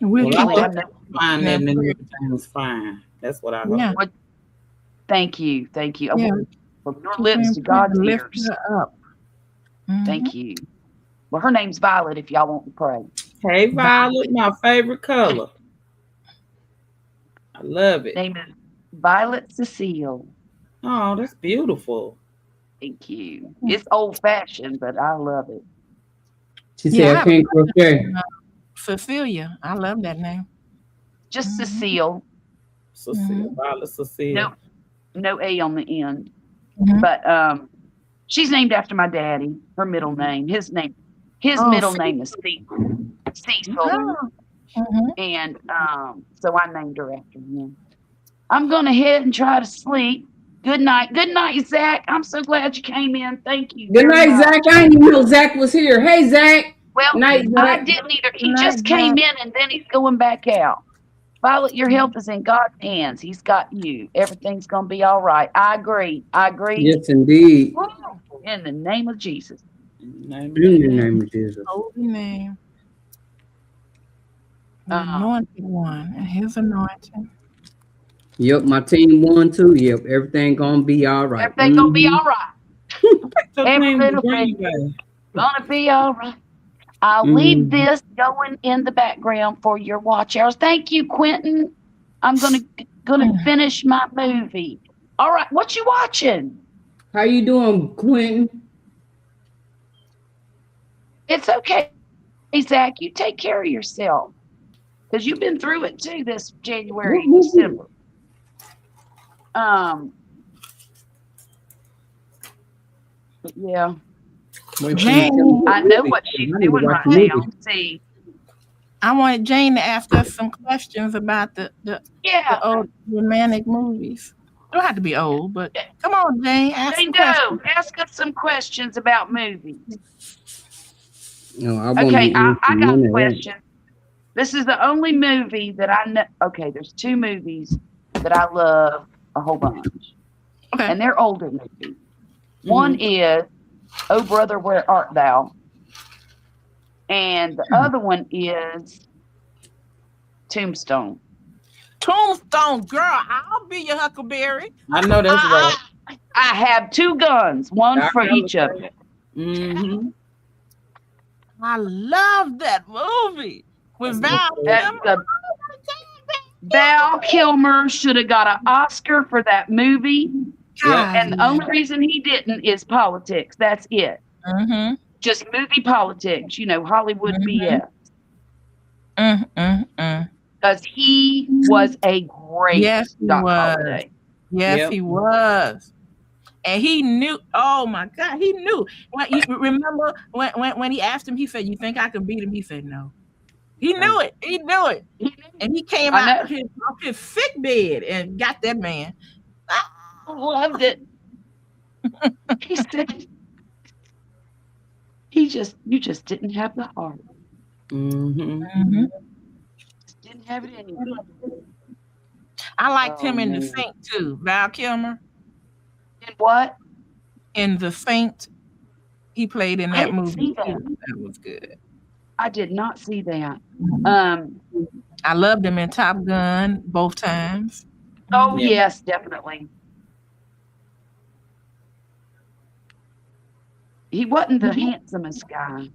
We'll Well, I keep all I hope know, you find that Yeah. and everything was fine. That's what I hope. Yeah. thank you. Yeah. From your Keep lips praying to for her God's to lift ears. her up. Thank you. Well, her name's Violet if y'all want to pray. Hey, Violet, my favorite color. I love it. Name is Violet Cecile. Oh, that's beautiful. Thank you. It's old fashioned, but I love it. She Yeah, said, I can't crochet. Cecilia. I love that name. Just Cecile. Cecile, Violet Cecile. No A on the end. Mhm. But she's named after my daddy. Her middle name. His middle name is Cecil. Oh. Mhm. And so I named her after him. I'm gonna head and try to sleep. Good night. Good night, Zach. I'm so glad you came in. Thank you. Good very night, much. Zach. I didn't even know Zach was here. Hey, Zach. Well, Night, I Zach. didn't either. He Good night, just came Zach. in and then he's going back out. Violet, your health is in God's hands. He's got you. Everything's gonna be all right. I agree. Yes, indeed. In the name of Jesus. In the name of Jesus. Holy name. The Uh-huh. anointed one and his anointing. Yep, my team won too. Yep, everything gonna be all right. Everything's gonna be all right. So Every name little the Green thing. Bay. Gonna be all right. I'll leave this going in the background for your watch hours. Thank you, Quentin. I'm gonna finish my movie. All right, what you watching? How you doing, Quentin? It's okay, Zach. You take care of yourself. Because you've been through it too this January, December. But yeah. Jane, I know what she's doing right now. See. I wanted Jane to ask us some questions about the Yeah. old romantic movies. Don't have to be old, but come on, Jane. Ask They some do. questions. Ask us some questions about movies. No, I Okay, I got a one question. This is the only movie that I know. Okay, there's two movies that I love a whole bunch. Okay. And they're older movies. One is Oh Brother, Where Art Thou? And the other one is Tombstone. Tombstone, girl, I'll be your Huckleberry. I know that's right. I have two guns, one for each of them. Mm-hmm. I love that movie with Val Kilmer. Val Kilmer should have got an Oscar for that movie. God. And the only reason he didn't is politics. That's it. Mm-hmm. Just movie politics, Hollywood BS. Because he was a great Yes, he Doc was. Holliday. Yes, he was. And he knew. Oh my God, he knew. You remember when he asked him, he said, "You think I can beat him?" He said, "No." He knew it. He knew it. And he came out off his sick bed and got that man. I loved it. He said, you just didn't have the heart. Mm-hmm. Just didn't have it in you. I liked him in The Saint too. Val Kilmer. In what? In The Saint. He played in that movie. See that. That was good. I did not see that. I loved him in Top Gun both times. Oh, yes, definitely. He wasn't the handsomest guy,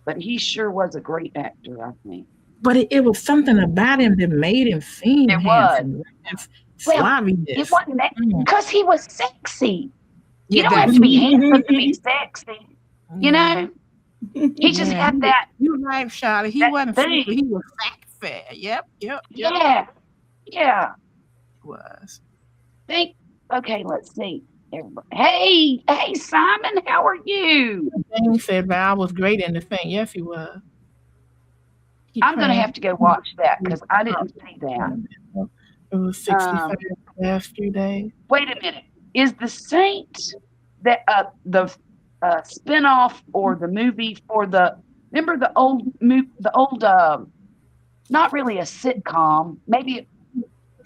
but he sure was a great actor, I think. But it was something about him that made him seem handsome. It wasn't that because he was sexy. You Yeah, don't have to be handsome to be sexy. You know? He just had that. You're right, Charlotte. He wasn't thing. fat. He was fat. Yep. Yeah. Yeah. He was. Okay, let's see. Hey, Simon, how are you? He said Val was great in The Thing. Yes, he was. I'm going to have to go watch that because I didn't see that. It was 65 the last few days. Wait a minute. Is The Saint that the spinoff or the movie for remember the old not really a sitcom, maybe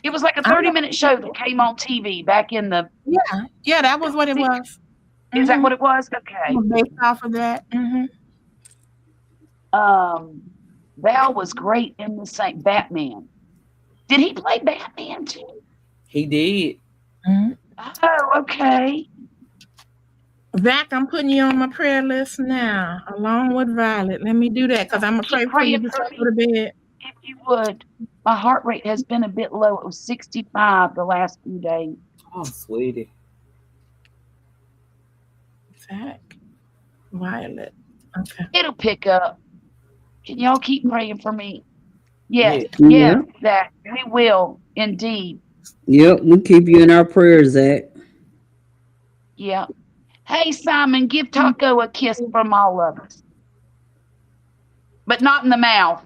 It was like a 30-minute show that came on TV back in the. Yeah, that was what it was. Is that what it was? Okay. Based off of that. Val was great in the same Batman. Did he play Batman too? He did. Oh, okay. Zach, I'm putting you on my prayer list now, along with Violet. Let me do that because I'm gonna pray for you before I go to bed. If you would. My heart rate has been a bit low. It was 65 the last few days. Oh, sweetie. Zach, Violet. Okay. It'll pick up. Can y'all keep praying for me? Yes, Yeah. Zach, we will indeed. Yep, we keep you in our prayers, Zach. Yeah. Hey, Simon, give Taco a kiss from all of us. But not in the mouth.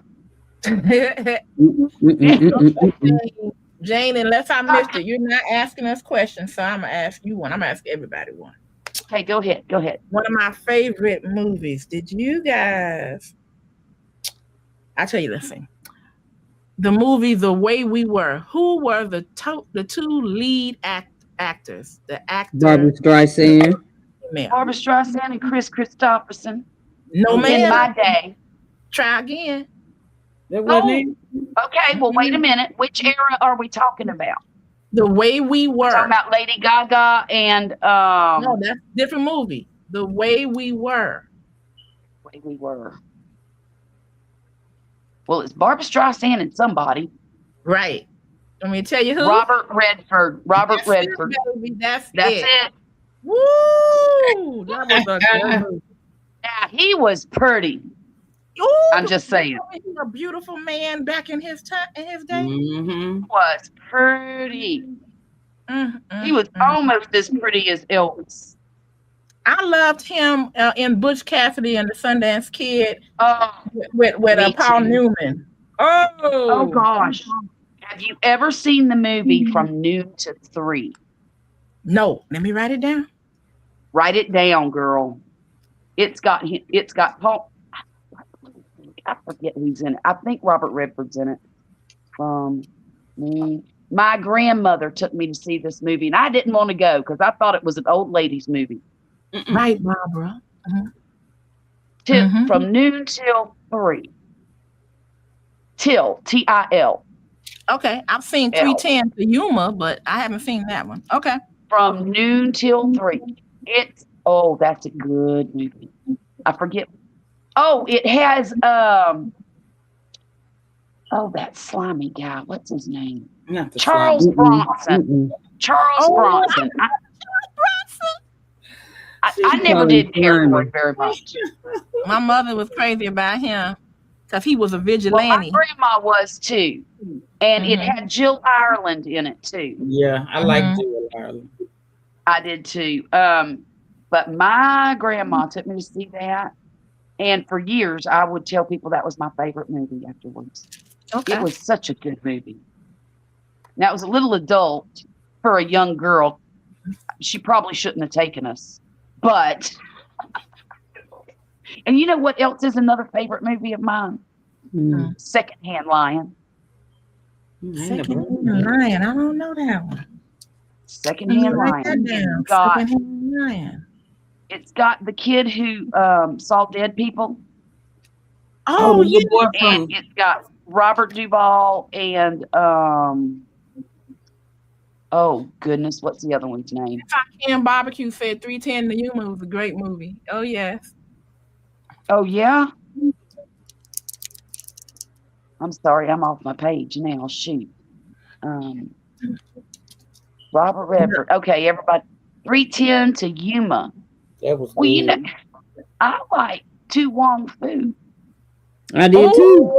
Jane, unless I missed it, you're not asking us questions, so I'm gonna ask you one. I'm gonna ask everybody one. Okay, go ahead. Go ahead. One of my favorite movies. Did you guys? I'll tell you this thing. The movie The Way We Were. Who were the two lead actors? The actor Barbara Streisand. Barbara Streisand and Chris Christopherson. No man. In my day. Try again. That wasn't Okay, well, wait a minute. Which era are we talking about? The Way We Were. We're talking about Lady Gaga and no, that's a different movie. The Way We Were. Way We Were. Well, it's Barbara Streisand and somebody. Right. Let me tell you who. Robert Redford. That's Redford. It, baby. That's it. Woo! That was a good movie. Yeah, he was pretty. Ooh, I'm just saying. He was a beautiful man back in his time, in his day. Was pretty. He was almost as pretty as Elvis. I loved him in Butch Cassidy and the Sundance Kid with Paul Newman. Oh gosh. Have you ever seen the movie From Noon to 3? No. Let me write it down. Write it down, girl. It's got Paul. I forget who's in it. I think Robert Redford's in it. My grandmother took me to see this movie, and I didn't want to go because I thought it was an old lady's movie. Right, Barbara. From noon till 3. Till, T-I-L. Okay, I've seen 310 to Yuma, but I haven't seen that one. Okay. From noon till 3. That's a good movie. I forget. Oh, it has that slimy guy. What's his name? Charles Bronson. Charles Bronson. I never did care for it very much. My mother was crazy about him because he was a vigilante. Well, my grandma was too. And it had Jill Ireland in it too. Yeah, I like Jill Ireland. I did too. But my grandma took me to see that. And for years, I would tell people that was my favorite movie afterwards. Okay. It was such a good movie. Now, it was a little adult for a young girl. She probably shouldn't have taken us. But, and you know what else is another favorite movie of mine? Secondhand Lion. Secondhand Lion. I don't know that one. Secondhand Lion. Secondhand Lion. It's got the kid who saw dead people. Oh, yeah. And it's got Robert Duvall and oh goodness, what's the other one's name? Ken Barbecue said 310 to Yuma was a great movie. Oh yes. Oh yeah. I'm sorry, I'm off my page now. Shoot. Robert Redford. Okay, everybody. 310 to Yuma. That was well, you know, I like Tu Wong Fu. I did too.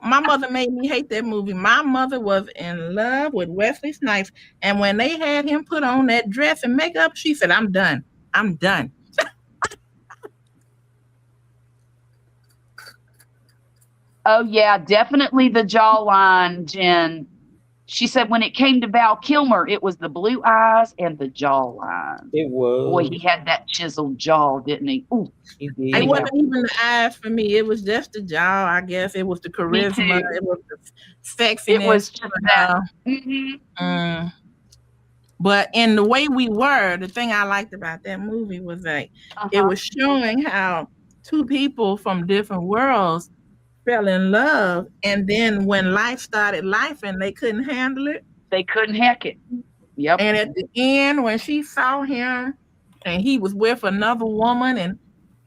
My mother made me hate that movie. My mother was in love with Wesley Snipes, and when they had him put on that dress and makeup, she said, "I'm done. I'm done." Oh yeah, definitely the jawline, Jen. She said when it came to Val Kilmer, it was the blue eyes and the jawline. It was. Boy, he had that chiseled jaw, didn't he? Ooh, He It did. Anyhow. wasn't even the eyes for me. It was just the jaw, I guess. It was the charisma. too. It was the sexiness. it was just that. But in The Way We Were, the thing I liked about that movie was that it Uh-huh. was showing how two people from different worlds fell in love, and then when life started life and they couldn't handle it. They couldn't hack it. Yep. And at the end, when she saw him and he was with another woman and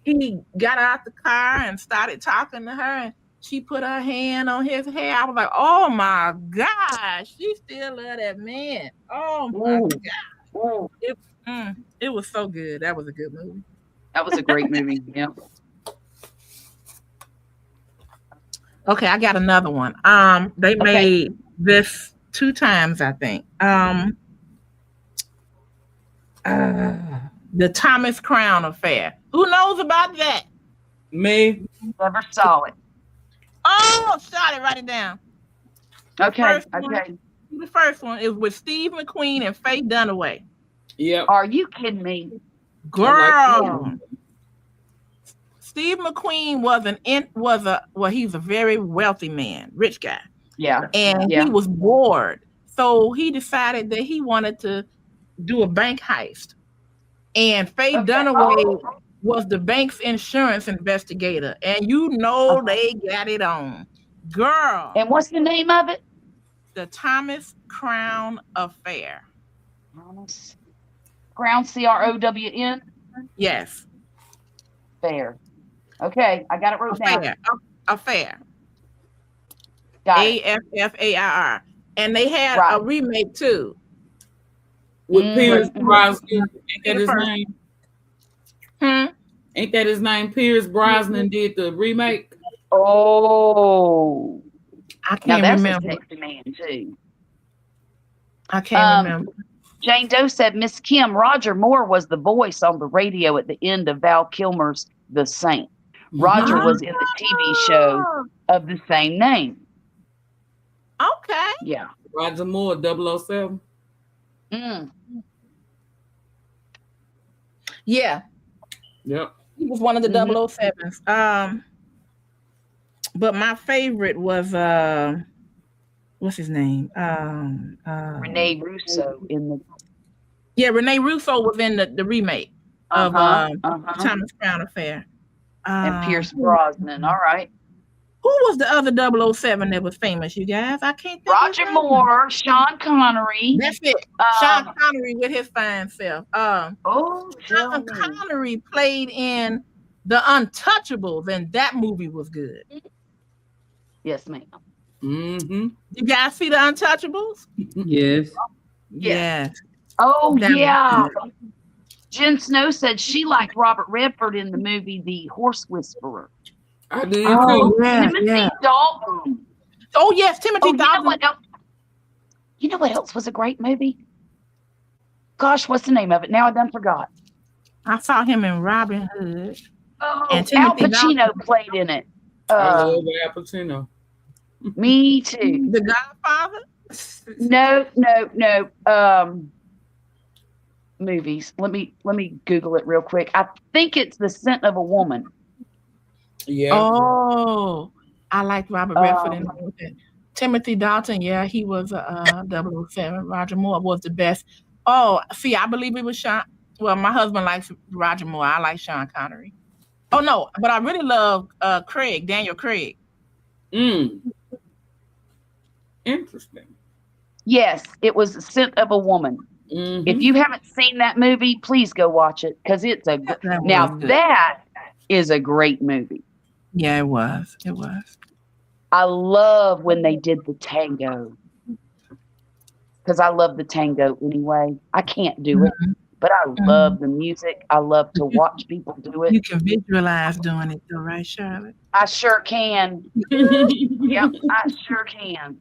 he got out the car and started talking to her and she put her hand on his hair, I was like, oh my gosh, she still love that man. Oh my Ooh. God. Ooh. It was so good. That was a good movie. That was a great movie. Yeah. Okay, I got another one. They made this 2 times, I think. The Thomas Crown Affair. Who knows about that? Me. Never saw it. Oh, shot it, write it down. Okay. first one. Okay. The first one is with Steve McQueen and Faye Dunaway. Yep. Are you kidding me? Girl. Steve McQueen he's a very wealthy man, rich guy. Yeah. And Yeah. he was bored. So he decided that he wanted to do a bank heist. And Faye Okay. Dunaway was the bank's insurance investigator. And you know they got it on. Girl. And what's the name of it? The Thomas Crown Affair. Crown, CROWN. Yes. Fair. Okay, I got it wrote down. Affair. Got it. AFFAIR. And they had Right. a remake too. With Pierce Brosnan. Ain't that his First. name? Ain't that his name? Pierce Brosnan did the remake. Oh. I Now can't that's remember. a sexy man too. I can't remember. Jane Doe said Miss Kim, Roger Moore was the voice on the radio at the end of Val Kilmer's The Saint. Roger was in the TV show of the same name. Okay. Yeah. Roger Moore, 007. Yeah. Yep. He was one of the 007s. But my favorite was what's his name? Renee Russo in the Renee Russo was in the remake of Thomas Crown Affair. and Pierce Brosnan. All right. Who was the other 007 that was famous, you guys? I can't think. Roger Moore, Sean Connery. That's it. Sean Connery with his fine self. Sean Connery played in The Untouchables, and that movie was good. Yes, ma'am. Mm-hmm. You guys see The Untouchables? Yes. Yes. Oh, That was yeah. good. Jen Snow said she liked Robert Redford in the movie The Horse Whisperer. I did Oh, too. yeah, Timothy yeah. Dalton. Oh, yes, Timothy Dalton. You know what else was a great movie? Gosh, what's the name of it? Now I done forgot. I saw him in Robin Hood. Oh, And Al Timothy Pacino Dalton. played in it. I love Al Pacino. Me too. The Godfather? No. Movies. Let me Google it real quick. I think it's The Scent of a Woman. Yeah. Oh, I like Robert Redford in that. Timothy Dalton, yeah, he was a 007. Roger Moore was the best. Oh, see, I believe it was Sean. Well, my husband likes Roger Moore. I like Sean Connery. Oh, no, but I really love Daniel Craig. Interesting. Yes, it was The Scent of a Woman. Mm-hmm. If you haven't seen that movie, please go watch it because it's a that is a great movie. Yeah, it was. It was. I love when they did the tango because I love the tango anyway. I can't do it, but I love the music. I love to watch people do it. You can visualize doing it though, right, Charlotte? I sure can. Yep, I sure can.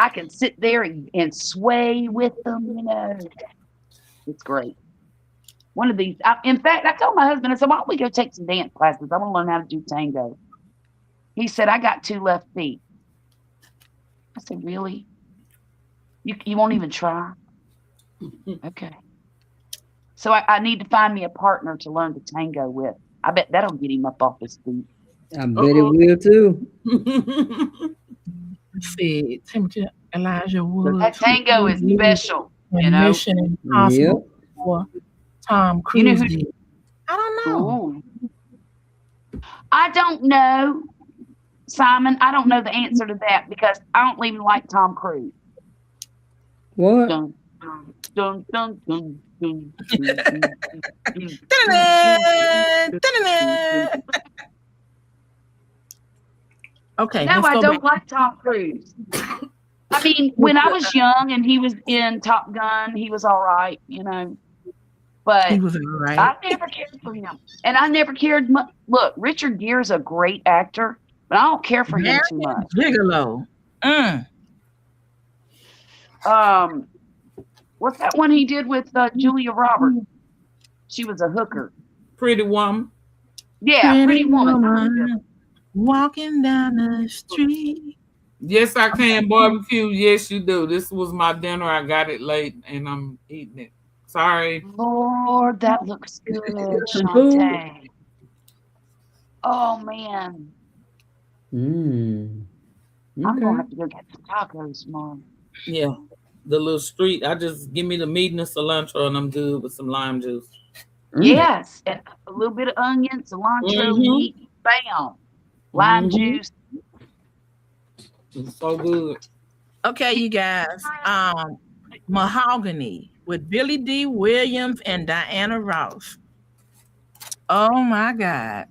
I can sit there and sway with them, you know. It's great. One of these, in fact, I told my husband, I said, why don't we go take some dance classes? I want to learn how to do tango. He said, I got 2 left feet. I said, really? You won't even try? Okay. So I need to find me a partner to learn to tango with. I bet that'll get him up off his feet. I bet it will too. Let's see, Timothy Elijah That Woods. tango is special, you And know. Mission Impossible for Tom You know Cruise. who- did. I don't know. Ooh. I don't know, Simon. I don't know the answer to that because I don't even like Tom Cruise. What? Dun, dun, dun, dun, dun, dun, dun, dun, Da-da-da, da-da-da. Okay, No, let's I go don't back. like Tom Cruise. I mean, when I was young and he was in Top Gun, he was all right, you know. But He was all right. I never cared for him. And I never cared much. Look, Richard Gere's a great actor, but I don't care for him too much. Gigolo. What's that one he did with Julia Roberts? She was a hooker. Pretty Woman. Yeah, Pretty Woman. Walking down the street. Yes, I can barbecue. Yes, you do. This was my dinner. I got it late and I'm eating it. Sorry. Lord, that looks good, Some food. Shantae. Oh man, I'm gonna have to go get some tacos tomorrow. Yeah. The little street. I just give me the meat and the cilantro and I'm good with some lime juice. Yes, and a little bit of onion, cilantro, meat, bam, lime juice. It's so good. Okay, you guys. Mahogany with Billy D. Williams and Diana Ross. Oh my God.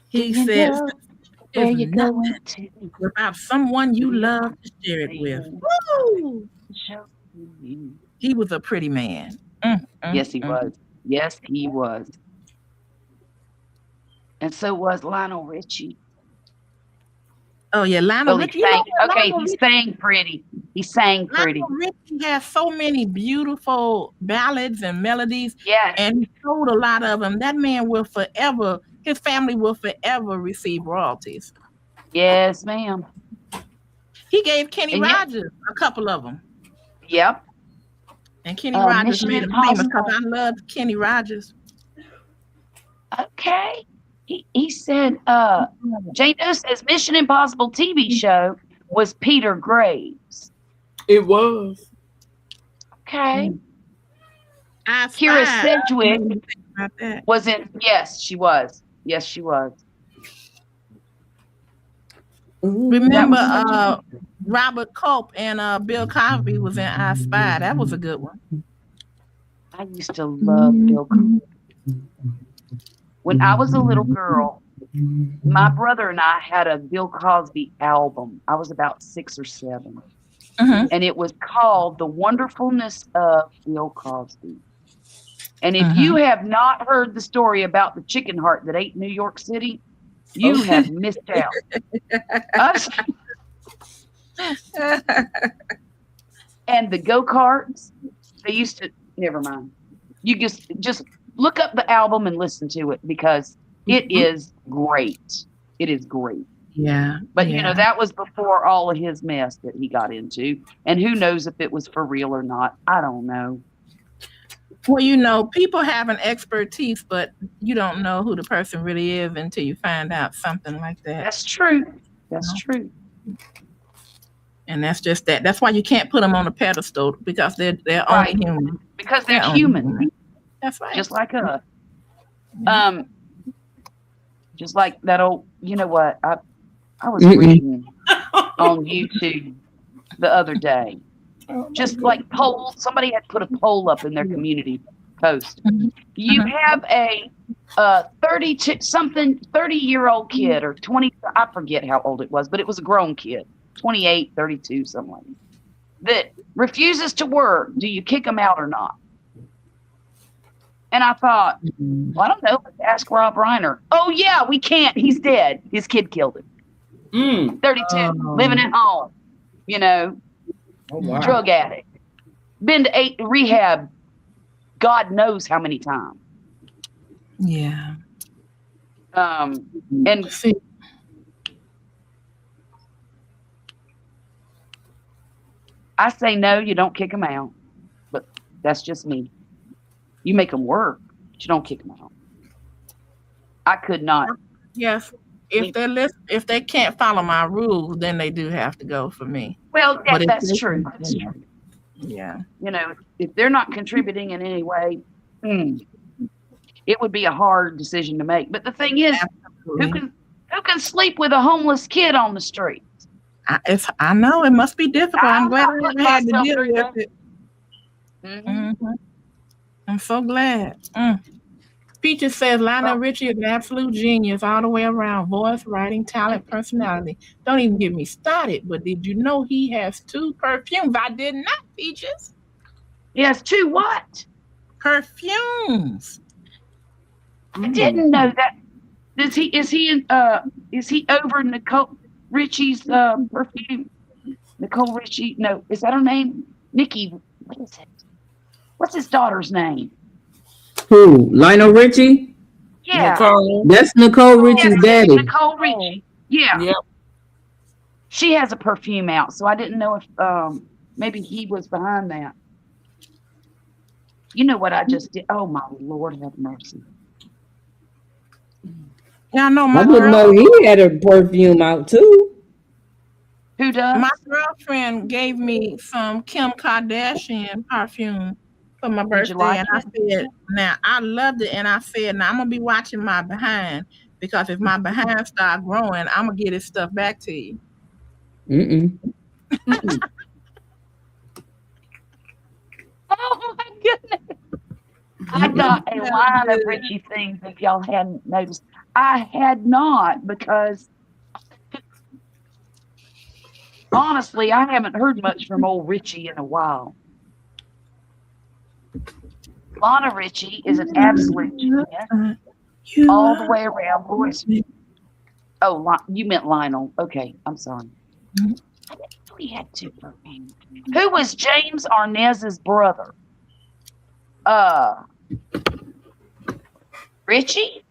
He says, Where "There's you nothing going to? without someone you love to share it with." Woo! He was a pretty man. Yes, he was. Yes, he was. And so was Lionel Richie. Oh yeah, Lionel Richie. You know what, Okay, Lionel he Richie- sang pretty. He sang pretty. Lionel Richie has so many beautiful ballads and melodies, Yes. and he sold a lot of them. That man will forever, his family will forever receive royalties. Yes, ma'am. He gave Kenny And yet- Rogers a couple of them. Yep. And Kenny Rogers Mission made him famous because Impossible. I love Kenny Rogers. Okay. He said, Jane Doe says Mission Impossible TV show was Peter Graves. It was. Okay. I Kira spied. Sedgwick About that. was in, yes, she was. Yes, she was. Remember Robert Culp and Bill Cosby was in I Spy. That was a good one. I used to love Bill Cosby. When I was a little girl, my brother and I had a Bill Cosby album. I was about 6 or 7. And it was called The Wonderfulness of Bill Cosby. And if you have not heard the story about the chicken heart that ate New York City, you have missed out. And the go-karts, they used to, never mind. You just look up the album and listen to it because it is great. It is great. Yeah. But, you know, that was before all of his mess that he got into. And who knows if it was for real or not. I don't know. Well, you know, people have an expertise, but you don't know who the person really is until you find out something like that. That's true. That's true. And that's just that. That's why you can't put them on a pedestal because they're only human. Because they're human. That's right. Just like us. Just like that old, you know what? I was reading on YouTube the other day. Just like poll, somebody had put a poll up in their community post. You have a 30-year-old kid or 20, I forget how old it was, but it was a grown kid, 28, 32, something like that refuses to work. Do you kick him out or not? And I thought, well, I don't know. Let's ask Rob Reiner. Oh, yeah, we can't. He's dead. His kid killed him. 32, living at home, you know, drug addict. Been to 8 rehab, God knows how many times. Yeah. And see, I say no, you don't kick them out. But that's just me. You make them work, but you don't kick them out. I could not. Yes. If they can't follow my rules, then they do have to go for me. Well, But if that's they true. can- That's true. Yeah. If they're not contributing in any way, it would be a hard decision to make. But the thing is, Absolutely. who can sleep with a homeless kid on the street? I know it must be difficult. I'm glad I put never had to myself deal through with that. it. Mhm. I'm so glad. Peaches says Lionel Richie is an absolute genius all the way around. Voice, writing, talent, personality. Don't even get me started. But did you know he has 2 perfumes? I did not, Peaches. Yes, 2 what? Perfumes. I didn't know that. Is he over Nicole Richie's perfume? Nicole Richie? No, is that her name? Nikki. What is it? What's his daughter's name? Who? Lionel Richie? Yeah. Nicole. That's Nicole Richie's daddy. Nicole Richie. Yeah. Yep. She has a perfume out, so I didn't know if maybe he was behind that. You know what I just did? Oh my Lord, have mercy. Yeah, I know I didn't know he had a perfume out too. Who does? My girlfriend gave me some Kim Kardashian perfume for my birthday, like and I said, "Now I loved it," and I said, "Now I'm gonna be watching my behind because if my behind start growing, I'm gonna get this stuff back to you." Oh my goodness. I got a line of Richie things if y'all hadn't noticed. I had not because honestly, I haven't heard much from old Richie in a while. Lana Richie is an absolute genius all the way around. Voice. Oh, you meant Lionel. Okay, I'm sorry. I didn't know he had 2 perfumes. Who was James Arnezz's brother? Richie?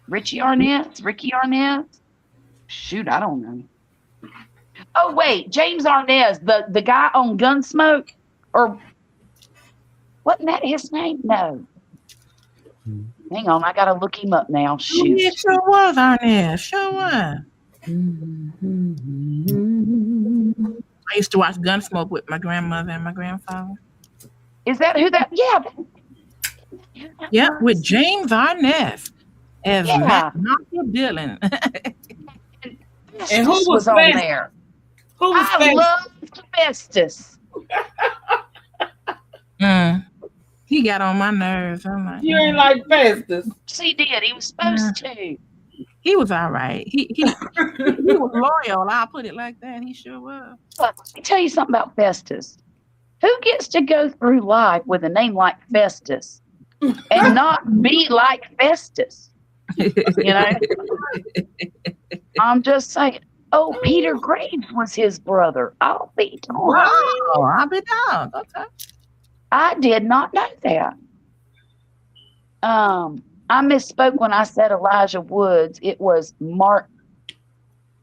Richie Arnez? Ricky Arnez? Shoot, I don't know. Oh, wait, James Arnez, the guy on Gunsmoke? Or wasn't that his name? No. Hang on, I gotta look him up now. Shoot. It sure was Arnez. Sure was. I used to watch Gunsmoke with my grandmother and my grandfather. Is that who that? Yeah. Yeah, with James Arnez as Yeah. Michael Dillon. And who was on Festus? there? Who was I Festus? love Festus. He got on my nerves. I'm like, You ain't like Festus. He did. He was supposed to. he was all right. He was loyal. I'll put it like that. He sure was. But let me tell you something about Festus. Who gets to go through life with a name like Festus and not be like Festus? You know? I'm just saying. Oh, Peter Graves was his brother. I'll be darned. Wow, I'll be down. Okay. I did not know that. I misspoke when I said Elijah Woods. It was Mark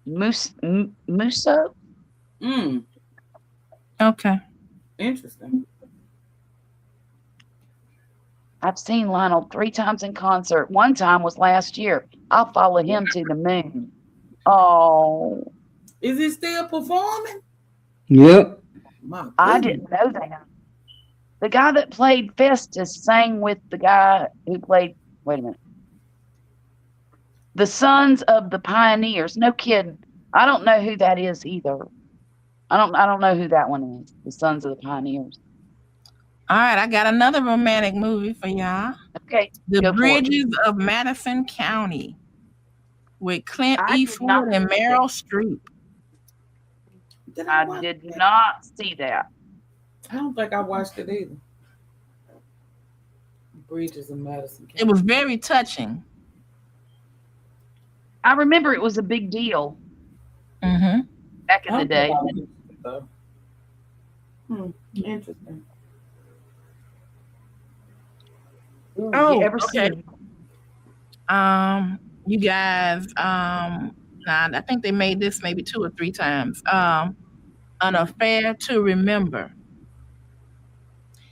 Musso. Okay. Interesting. I've seen Lionel 3 times in concert. One time was last year. I'll follow him to the moon. Oh. Is he still performing? Yep. I didn't know that. The guy that played Festus sang with the guy who played, wait a minute, the Sons of the Pioneers. No kidding. I don't know who that is either. I don't know who that one is. The Sons of the Pioneers. All right, I got another romantic movie for y'all. Okay. The Bridges of Madison County with Clint Eastwood and Meryl Streep. I did not see that. I don't think I watched it either. Bridges of Madison County. It was very touching. I remember it was a big deal back in the day. Interesting. Oh, you ever okay. seen? You guys, Now, I think they made this maybe 2 or 3 times. An Affair to Remember.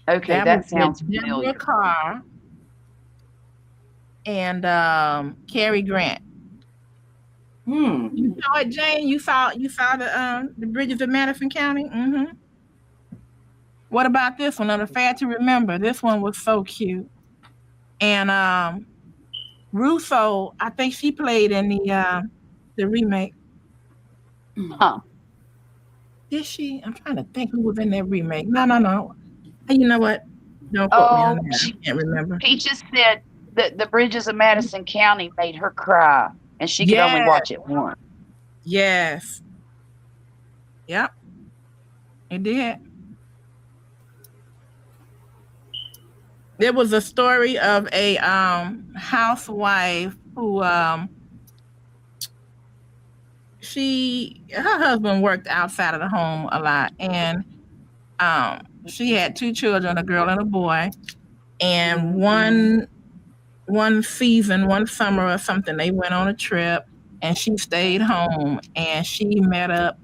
Okay, That that was sounds with Deborah familiar. Carr and Cary Grant. You saw it, Jane? You saw the Bridges of Madison County? Mm-hmm. What about this one? An Affair to Remember. This one was so cute. And Russo, I think she played in the remake. Huh. Did she? I'm trying to think who was in that remake. No. Hey, you know what? Don't quote me on that. I can't remember. Peaches said that the Bridges of Madison County made her cry, and she could only watch it once. Yes. Yep. It did. There was a story of a housewife who her husband worked outside of the home a lot, and she had 2 children, a girl and a boy. And one season, one summer or something, they went on a trip, and she stayed home, and she met up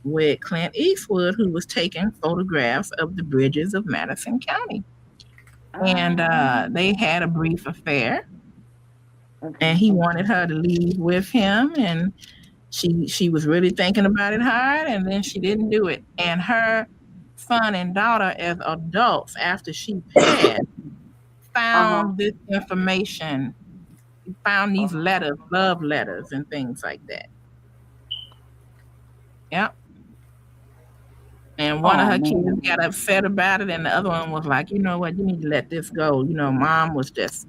with Clint Eastwood, who was taking photographs of the bridges of Madison County. And they had a brief affair, and he wanted her to leave with him, and she was really thinking about it hard, and then she didn't do it. And her son and daughter, as adults, after she passed, found this information, found these letters, love letters, and things like that. Yep. And one of her kids got upset about it, and the other one was like, you know what, you need to let this go. You know, mom was just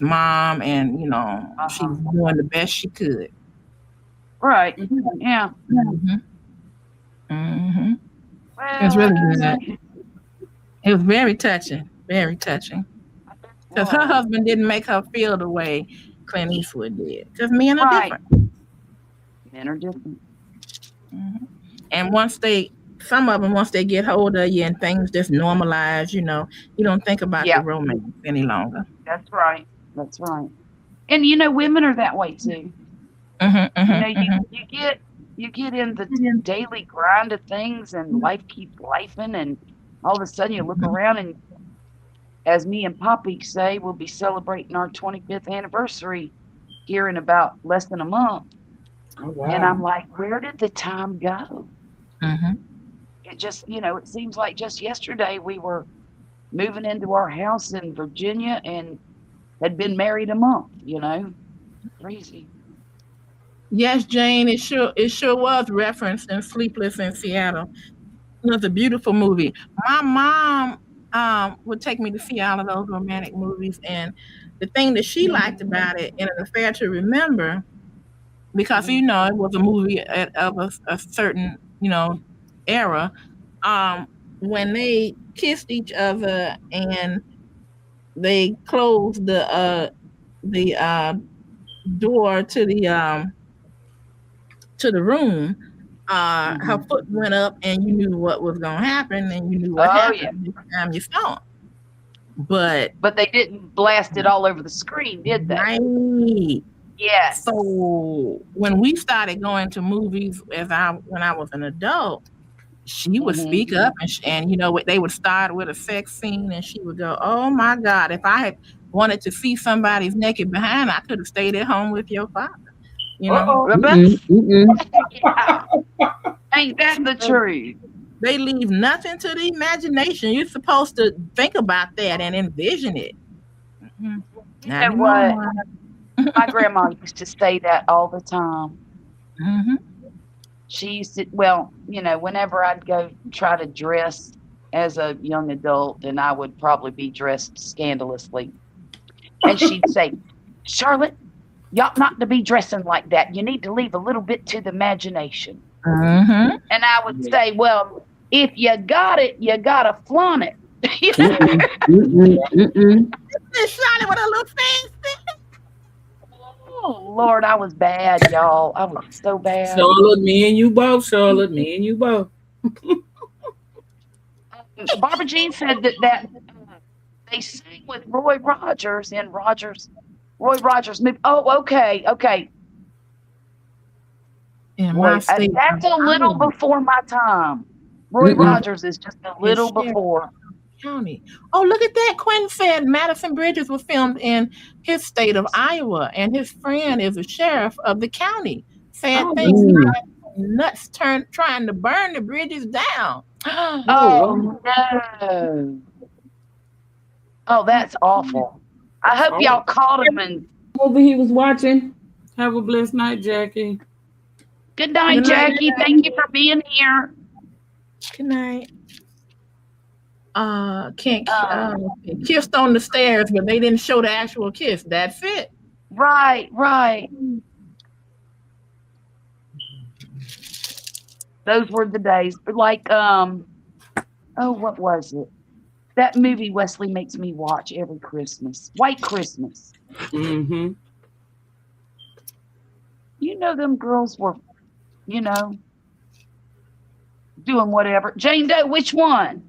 mom, and you know, she was doing the best she could. Right. Yeah. It was really good. It was very touching. Very touching. Because her husband didn't make her feel the way Clint Eastwood did. Because men are different. Men are different. And once some of them, once they get hold of you and things just normalize, you know, you don't think about the romance any longer. That's right. That's right. And you know, women are that way too. You know, you get in the daily grind of things, and life keeps lifing, and all of a sudden you look around, and as me and Poppy say, we'll be celebrating our 25th anniversary here in about less than a month. Oh, wow. And I'm like, where did the time go? It just, you know, it seems like just yesterday we were moving into our house in Virginia and had been married a month, you know. Crazy. Yes, Jane, it sure was referenced in Sleepless in Seattle. It was a beautiful movie. My mom would take me to see all of those romantic movies, and the thing that she liked about it, in An Affair to Remember, because you know it was a movie of a certain, you know, era, when they kissed each other and they closed the door to the room, her foot went up, and you knew what was going to happen, and you knew what happened every time you saw him. But they didn't blast it all over the screen, did they? Right. Yes. So when we started going to movies when I was an adult, she would speak up, and you know, they would start with a sex scene, and she would go, "Oh my God, if I had wanted to see somebody's naked behind, I could have stayed at home with your father." You know, ain't that the truth? They leave nothing to the imagination. You're supposed to think about that and envision it. You know what? My grandma used to say that all the time. She used to, well, you know, whenever I'd go try to dress as a young adult, and I would probably be dressed scandalously, and she'd say, "Charlotte, you ought not to be dressing like that. You need to leave a little bit to the imagination." And I would say, "Well, if you got it, you gotta flaunt it." Charlotte with a little face. Oh Lord, I was bad, y'all. I was so bad. Charlotte, me and you both. Charlotte, me and you both. Barbara Jean said that they sang with Roy Rogers in Roy Rogers movie. Oh, okay. in Boy, my state. that's a little before my time. Roy Rogers is just a little before. County. Oh, look at that. Quinn said Madison Bridges was filmed in his state of Iowa, and his friend is a sheriff of the county. Sad things, nuts trying to burn the bridges down. Oh no! Oh, that's awful. I hope y'all caught him. And movie he was watching. Have a blessed night, Jackie. good night, Jackie. Thank you for being here. Good night. Kissed on the stairs, but they didn't show the actual kiss. That's it. Right. Those were the days. Like, what was it? That movie Wesley makes me watch every Christmas. White Christmas. Mm-hmm. You know, them girls were, doing whatever. Jane Doe, which one?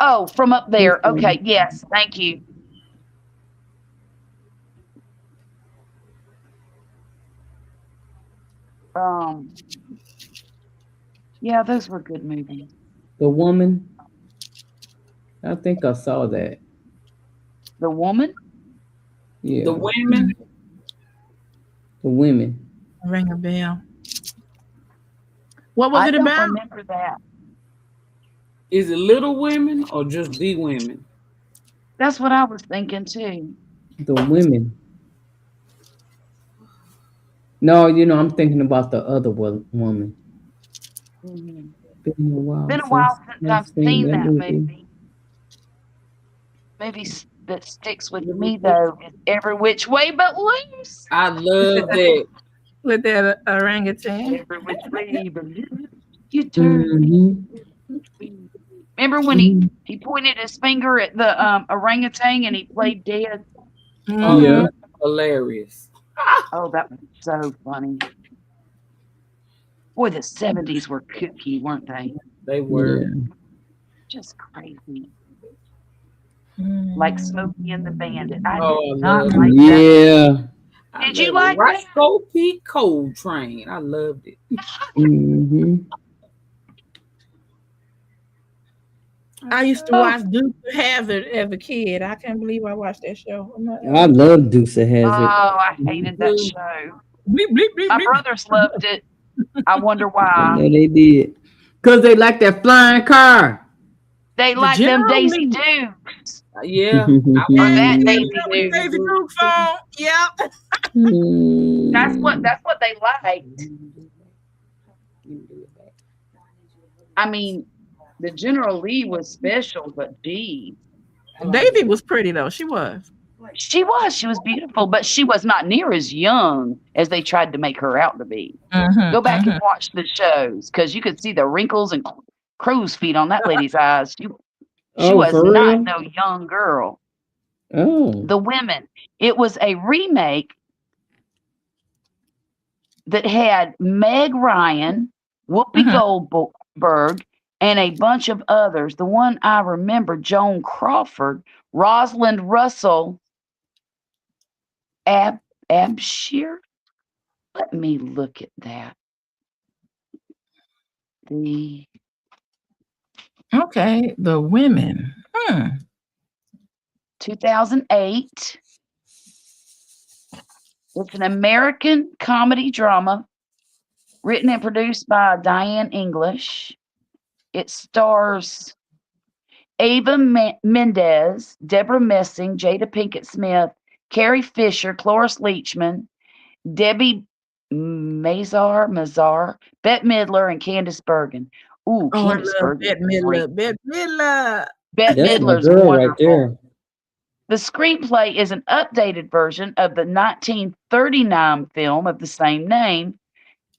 Oh, from up there. Okay, yes, thank you. Yeah, those were good movies. The Woman. I think I saw that. The Woman? Yeah. The Women. The Women. Ring a bell. What was it about? I don't remember that. Is it Little Women or just The Women? That's what I was thinking too. The Women. No, I'm thinking about the other woman. Mm-hmm. Been a while since I've seen that movie. Maybe that sticks with me though is Every Which Way But Loose. I love that. With that orangutan. Every which way but loose. You turn. Remember when he pointed his finger at the orangutan and he played dead? Oh yeah, hilarious. Oh, that was so funny. Boy, the 70s were kooky, weren't they? They were. Yeah. Just crazy. Like Smokey and the Bandit. I Oh, did not I like that. Yeah. Did you like that? Roscoe P. Coltrane. I loved it. Mm-hmm. I used to watch Dukes of Hazzard as a kid. I can't believe I watched that show. I love Dukes of Hazzard. Oh, I hated that show. Bleep, bleep, bleep, My bleep. brothers loved it. I wonder Yeah, why. they did. Because they like that flying car. They like them Daisy Generally. Dukes. Yeah. Or that Daisy Daisy Duke. Duke song. Yeah. That's what they liked. I mean, the General Lee was special, but gee. Daisy was pretty though. She was. She was beautiful, but she was not near as young as they tried to make her out to be. Go back and watch the shows because you could see the wrinkles and crow's feet on that lady's eyes. She was for not real? no young girl. Oh. The Women. It was a remake that had Meg Ryan, Whoopi Goldberg, and a bunch of others. The one I remember, Joan Crawford, Rosalind Russell, Abshire. Let me look at that. The Women. 2008. It's an American comedy drama written and produced by Diane English. It stars Ava Mendez, Deborah Messing, Jada Pinkett Smith, Carrie Fisher, Cloris Leachman, Debbie Mazar, Bette Midler, and Candice Bergen. Ooh, Candice Bergen. Bette Midler. Bette Midler. Bette That's my Midler's girl wonderful. right there. The screenplay is an updated version of the 1939 film of the same name,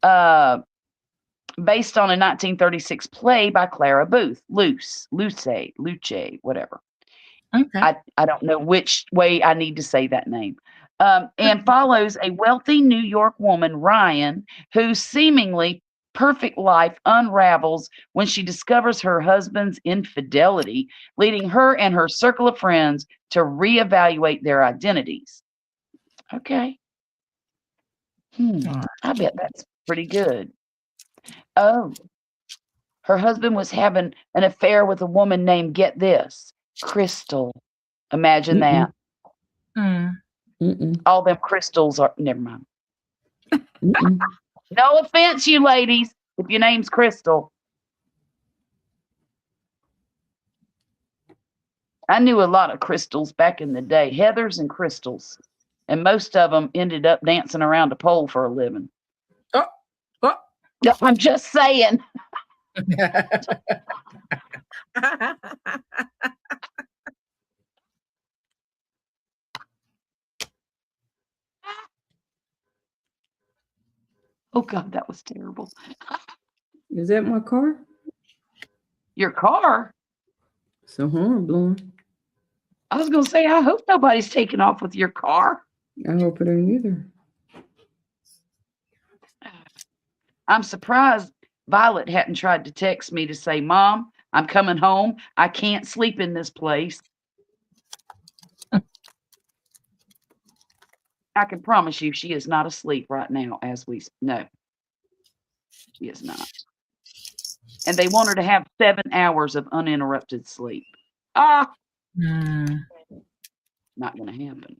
based on a 1936 play by Clara Booth. Luce, whatever. Okay. I don't know which way I need to say that name. And follows a wealthy New York woman, Ryan, whose seemingly perfect life unravels when she discovers her husband's infidelity, leading her and her circle of friends to reevaluate their identities. Okay. I bet that's pretty good. Oh, her husband was having an affair with a woman named, get this, Crystal. Imagine that. All them crystals are, never mind. No offense, you ladies, if your name's Crystal. I knew a lot of crystals back in the day, Heathers and crystals, and most of them ended up dancing around a pole for a living. I'm just saying. Oh God, that was terrible. Is that my car? Your car? It's a horn blowing. I was gonna say, I hope nobody's taking off with your car. I hope it ain't either. I'm surprised Violet hadn't tried to text me to say, Mom, I'm coming home. I can't sleep in this place. I can promise you she is not asleep right now as we no. She is not. And they want her to have 7 hours of uninterrupted sleep. Not going to happen.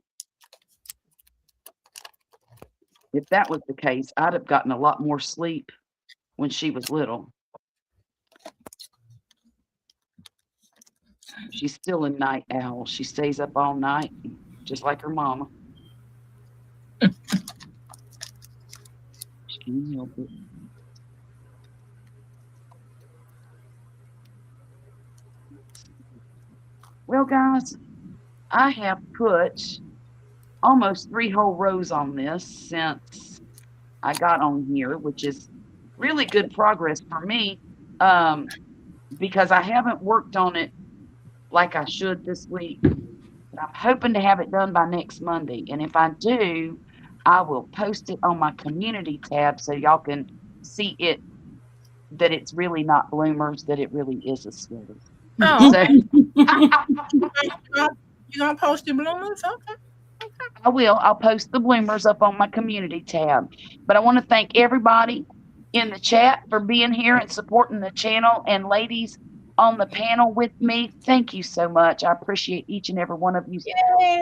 If that was the case, I'd have gotten a lot more sleep when she was little. She's still a night owl. She stays up all night, just like her mama. She can't help it. Well, guys, I have put almost 3 whole rows on this since I got on here, which is really good progress for me, because I haven't worked on it like I should this week. I'm hoping to have it done by next Monday, and if I do, I will post it on my community tab so y'all can see it, that it's really not bloomers, that it really is a sweater. Oh, So, you gonna post the bloomers? Okay. I will. I'll post the bloomers up on my community tab. But I want to thank everybody in the chat for being here and supporting the channel, and ladies on the panel with me. Thank you so much. I appreciate each and every one of you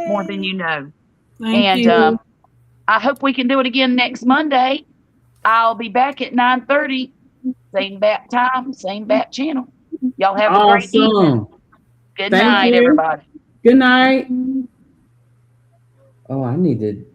more than you know. Thank you. I hope we can do it again next Monday. I'll be back at 9:30. Same bat time, same bat channel. Y'all have a great evening. Good night, everybody. Good night. Oh, I need to